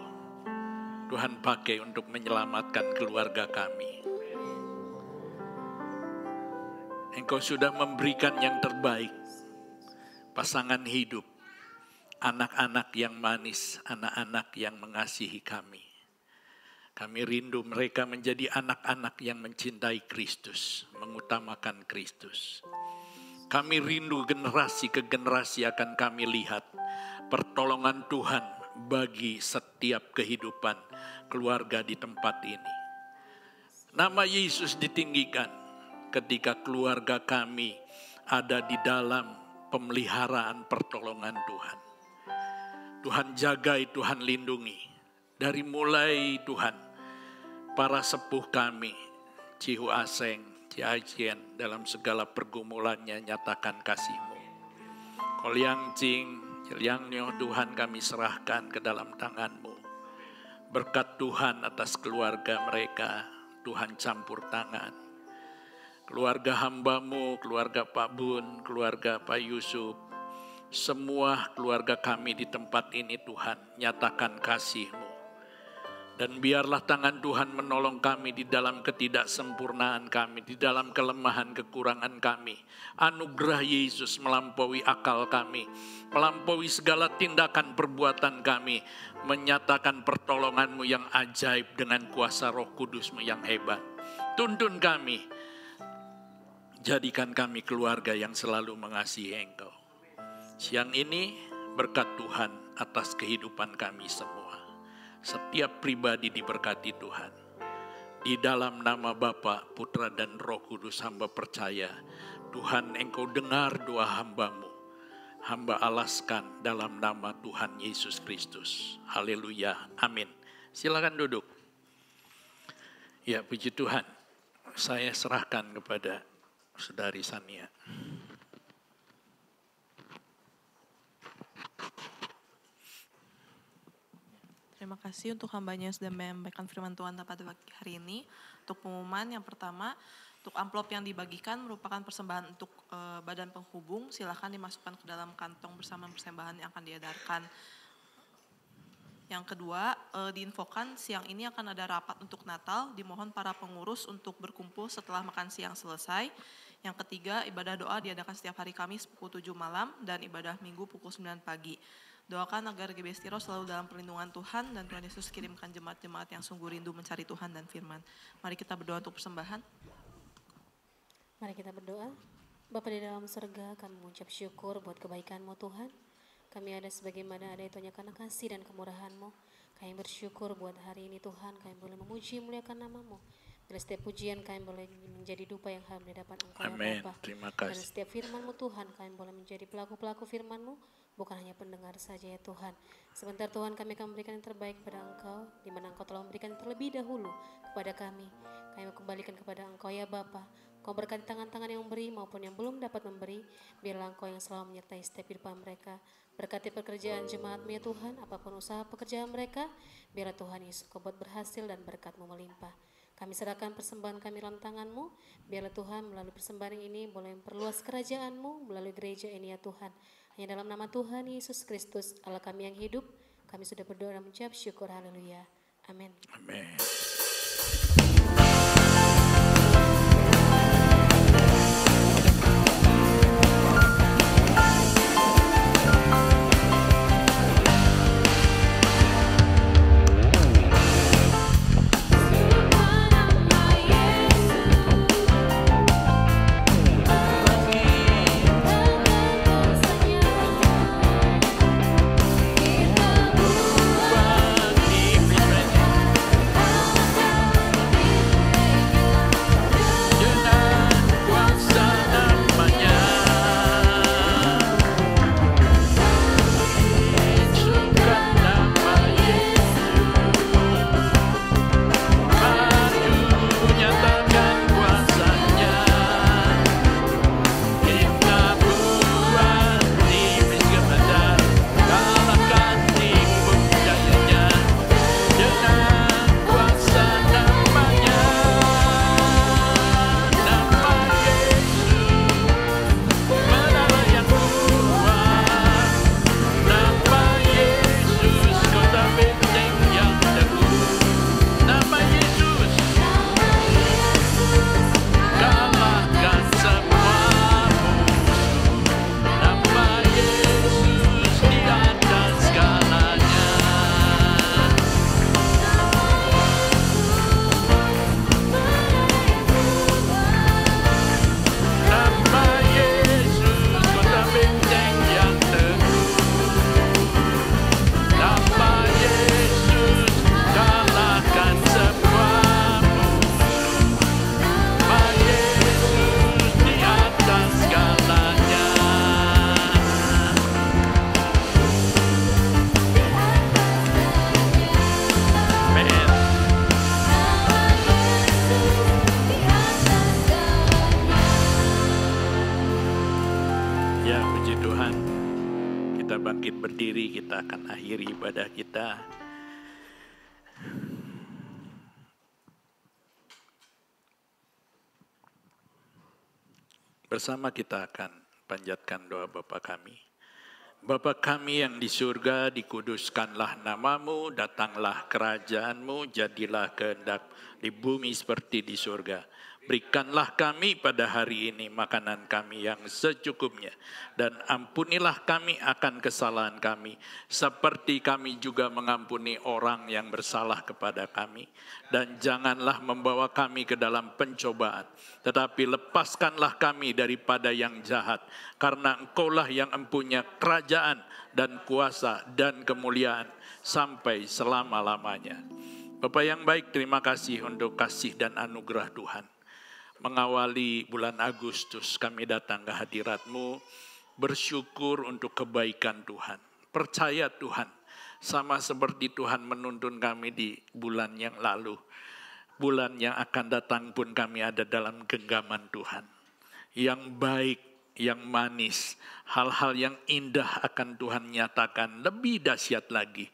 [SPEAKER 4] Tuhan pakai untuk menyelamatkan keluarga kami. Engkau sudah memberikan yang terbaik, pasangan hidup, anak-anak yang manis, anak-anak yang mengasihi kami. Kami rindu mereka menjadi anak-anak yang mencintai Kristus, mengutamakan Kristus. Kami rindu generasi ke generasi akan kami lihat pertolongan Tuhan bagi setiap kehidupan keluarga di tempat ini. Nama Yesus ditinggikan ketika keluarga kami ada di dalam pemeliharaan pertolongan Tuhan. Tuhan jagai, Tuhan lindungi. Dari mulai Tuhan, para sepuh kami, Cihu Aseng, Ciajien, dalam segala pergumulannya nyatakan kasih-Mu. Koliang Cing, Ciliang Nyo, Tuhan kami serahkan ke dalam tangan-Mu. Berkat Tuhan atas keluarga mereka, Tuhan campur tangan. Keluarga hamba-Mu, keluarga Pak Bun, keluarga Pak Yusuf, semua keluarga kami di tempat ini Tuhan, nyatakan kasih-Mu. Dan biarlah tangan Tuhan menolong kami di dalam ketidaksempurnaan kami, di dalam kelemahan kekurangan kami. Anugerah Yesus melampaui akal kami, melampaui segala tindakan perbuatan kami, menyatakan pertolongan-Mu yang ajaib dengan kuasa Roh Kudus-Mu yang hebat. Tuntun kami, jadikan kami keluarga yang selalu mengasihi Engkau. Siang ini berkat Tuhan atas kehidupan kami semua. Setiap pribadi diberkati Tuhan. Di dalam nama Bapa, Putra dan Roh Kudus hamba percaya. Tuhan Engkau dengar doa hamba-Mu. Hamba alaskan dalam nama Tuhan Yesus Kristus. Haleluya. Amin. Silakan duduk. Ya, puji Tuhan. Saya serahkan kepada Saudari Sania.
[SPEAKER 7] Terima kasih untuk hambanya yang sudah menyampaikan firman Tuhan pada pagi hari ini. Untuk pengumuman yang pertama, untuk amplop yang dibagikan merupakan persembahan untuk badan penghubung. Silakan dimasukkan ke dalam kantong bersama persembahan yang akan diedarkan. Yang kedua, diinfokan siang ini akan ada rapat untuk Natal. Dimohon para pengurus untuk berkumpul setelah makan siang selesai. Yang ketiga, ibadah doa diadakan setiap hari Kamis pukul 7 malam dan ibadah Minggu pukul 9 pagi. Doakan agar GBS Tiro selalu dalam perlindungan Tuhan dan Tuhan Yesus kirimkan jemaat-jemaat yang sungguh rindu mencari Tuhan dan firman. Mari kita berdoa untuk persembahan.
[SPEAKER 8] Mari kita berdoa. Bapa di dalam surga, kami mengucap syukur buat kebaikan-Mu Tuhan. Kami ada sebagaimana ada itu hanya karena kasih dan kemurahan-Mu. Kami bersyukur buat hari ini Tuhan, kami boleh memuji muliakan nama-Mu. Dari setiap pujian kami boleh menjadi dupa yang harus di hadapan Engkau ya Bapa.
[SPEAKER 4] Terima kasih.
[SPEAKER 8] Dan setiap firman-Mu Tuhan, kami boleh menjadi pelaku-pelaku firman-Mu, bukan hanya pendengar saja ya Tuhan. Sebentar Tuhan kami akan memberikan yang terbaik kepada Engkau, di mana Engkau telah memberikan terlebih dahulu kepada kami. Kami kembalikan kepada Engkau ya Bapa. Kau berkati tangan-tangan yang memberi maupun yang belum dapat memberi. Biarlah Engkau yang selalu menyertai setiap kehidupan mereka. Berkati pekerjaan jemaat-Mu ya Tuhan, apapun usaha pekerjaan mereka, biarlah Tuhan Yesus Kau buat berhasil dan berkat-Mu melimpah. Kami serahkan persembahan kami dalam tangan-Mu, biarlah Tuhan melalui persembahan ini boleh memperluas kerajaan-Mu melalui gereja ini ya Tuhan. Hanya dalam nama Tuhan Yesus Kristus, Allah kami yang hidup, kami sudah berdoa dan mengucap syukur, haleluya. Amin.
[SPEAKER 4] Amin. berdiri, kita akan akhiri ibadah kita. Bersama kita akan panjatkan doa Bapa kami. Bapa kami yang di surga, dikuduskanlah namamu, datanglah kerajaanmu, jadilah kehendak di bumi seperti di surga. Berikanlah kami pada hari ini makanan kami yang secukupnya. Dan ampunilah kami akan kesalahan kami. Seperti kami juga mengampuni orang yang bersalah kepada kami. Dan janganlah membawa kami ke dalam pencobaan. Tetapi lepaskanlah kami daripada yang jahat. Karena Engkaulah yang empunya kerajaan dan kuasa dan kemuliaan sampai selama-lamanya. Bapa yang baik, terima kasih untuk kasih dan anugerah Tuhan. Mengawali bulan Agustus kami datang ke hadirat-Mu, bersyukur untuk kebaikan Tuhan. Percaya Tuhan, sama seperti Tuhan menuntun kami di bulan yang lalu. Bulan yang akan datang pun kami ada dalam genggaman Tuhan. Yang baik, yang manis, hal-hal yang indah akan Tuhan nyatakan, lebih dahsyat lagi.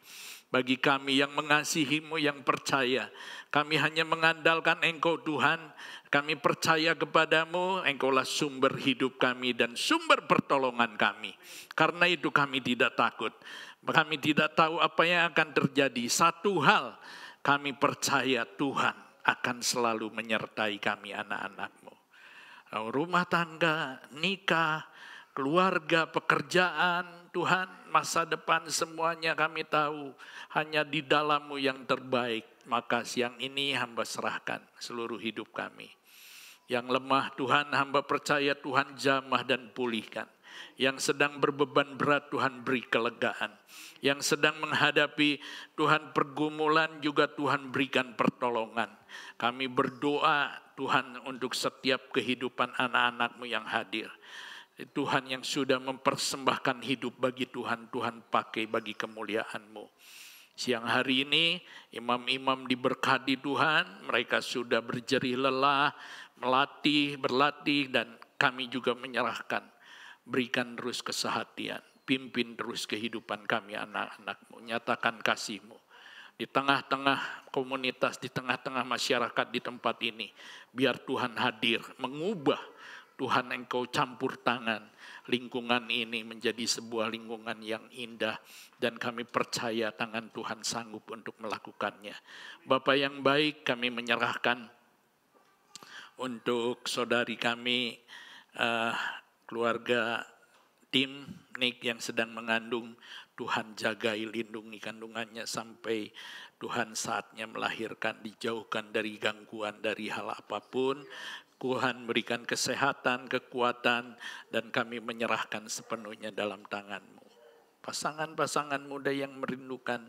[SPEAKER 4] Bagi kami yang mengasihi-Mu, yang percaya, kami hanya mengandalkan Engkau Tuhan, kami percaya kepadamu, Engkaulah sumber hidup kami dan sumber pertolongan kami. Karena itu kami tidak takut, kami tidak tahu apa yang akan terjadi. Satu hal, kami percaya Tuhan akan selalu menyertai kami anak-anak-Mu. Rumah tangga, nikah, keluarga, pekerjaan, Tuhan, masa depan semuanya kami tahu hanya di dalam-Mu yang terbaik. Maka siang ini hamba serahkan seluruh hidup kami. Yang lemah Tuhan, hamba percaya Tuhan jamah dan pulihkan. Yang sedang berbeban berat Tuhan beri kelegaan. Yang sedang menghadapi Tuhan pergumulan juga Tuhan berikan pertolongan. Kami berdoa Tuhan untuk setiap kehidupan anak-anak-Mu yang hadir. Tuhan yang sudah mempersembahkan hidup bagi Tuhan, Tuhan pakai bagi kemuliaan-Mu. Siang hari ini imam-imam diberkati Tuhan, mereka sudah berjerih lelah, berlatih dan kami juga menyerahkan. Berikan terus kesehatian, pimpin terus kehidupan kami anak-anak-Mu, nyatakan kasih-Mu. Di tengah-tengah komunitas, di tengah-tengah masyarakat di tempat ini, biar Tuhan hadir, mengubah. Tuhan Engkau campur tangan lingkungan ini menjadi sebuah lingkungan yang indah. Dan kami percaya tangan Tuhan sanggup untuk melakukannya. Bapa yang baik, kami menyerahkan untuk saudari kami, keluarga tim Nick yang sedang mengandung. Tuhan jagai, lindungi kandungannya sampai Tuhan saatnya melahirkan, dijauhkan dari gangguan, dari hal apapun. Tuhan berikan kesehatan, kekuatan, dan kami menyerahkan sepenuhnya dalam tangan-Mu. Pasangan-pasangan muda yang merindukan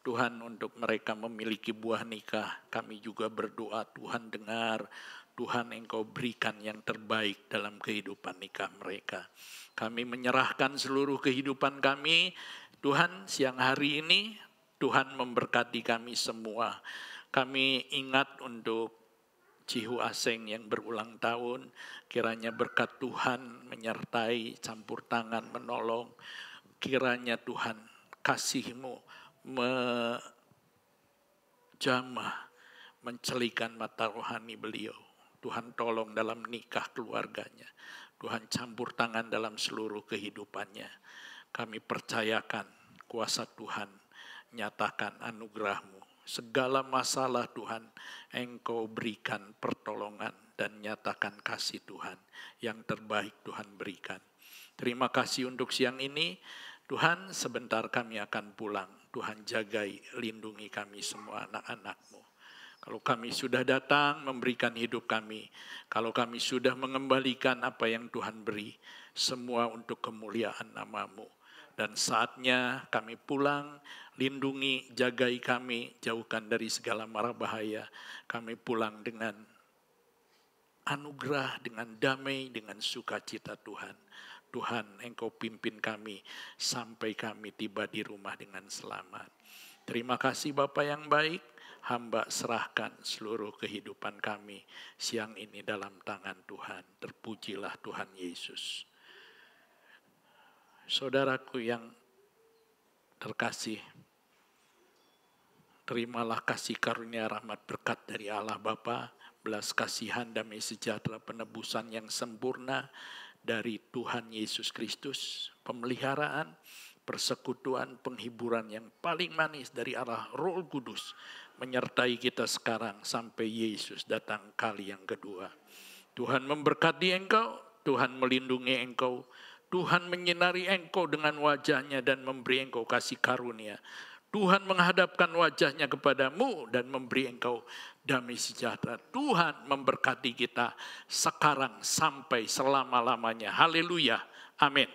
[SPEAKER 4] Tuhan untuk mereka memiliki buah nikah, kami juga berdoa Tuhan dengar, Tuhan Engkau berikan yang terbaik dalam kehidupan nikah mereka. Kami menyerahkan seluruh kehidupan kami, Tuhan siang hari ini, Tuhan memberkati kami semua. Kami ingat untuk Cihu Aseng yang berulang tahun, kiranya berkat Tuhan menyertai, campur tangan, menolong. Kiranya Tuhan kasih-Mu menjamah, mencelikan mata rohani beliau. Tuhan tolong dalam nikah keluarganya. Tuhan campur tangan dalam seluruh kehidupannya. Kami percayakan kuasa Tuhan, nyatakan anugerah-Mu. Segala masalah Tuhan, Engkau berikan pertolongan dan nyatakan kasih Tuhan. Yang terbaik Tuhan berikan. Terima kasih untuk siang ini. Tuhan, sebentar kami akan pulang. Tuhan jagai, lindungi kami semua anak-anak-Mu. Kalau kami sudah datang memberikan hidup kami, kalau kami sudah mengembalikan apa yang Tuhan beri, semua untuk kemuliaan nama-Mu. Dan saatnya kami pulang, lindungi, jagai kami, jauhkan dari segala mara bahaya. Kami pulang dengan anugerah, dengan damai, dengan sukacita Tuhan. Tuhan, Engkau pimpin kami sampai kami tiba di rumah dengan selamat. Terima kasih Bapa yang baik, hamba serahkan seluruh kehidupan kami siang ini dalam tangan Tuhan. Terpujilah Tuhan Yesus. Saudaraku yang terkasih, terimalah kasih karunia rahmat berkat dari Allah Bapa, belas kasihan, damai sejahtera, penebusan yang sempurna dari Tuhan Yesus Kristus, pemeliharaan, persekutuan, penghiburan yang paling manis dari Allah Roh Kudus menyertai kita sekarang sampai Yesus datang kali yang kedua. Tuhan memberkati engkau, Tuhan melindungi engkau, Tuhan menyinari engkau dengan wajahnya dan memberi engkau kasih karunia. Tuhan menghadapkan wajahnya kepadamu dan memberi engkau damai sejahtera. Tuhan memberkati kita sekarang sampai selama-lamanya. Haleluya. Amin.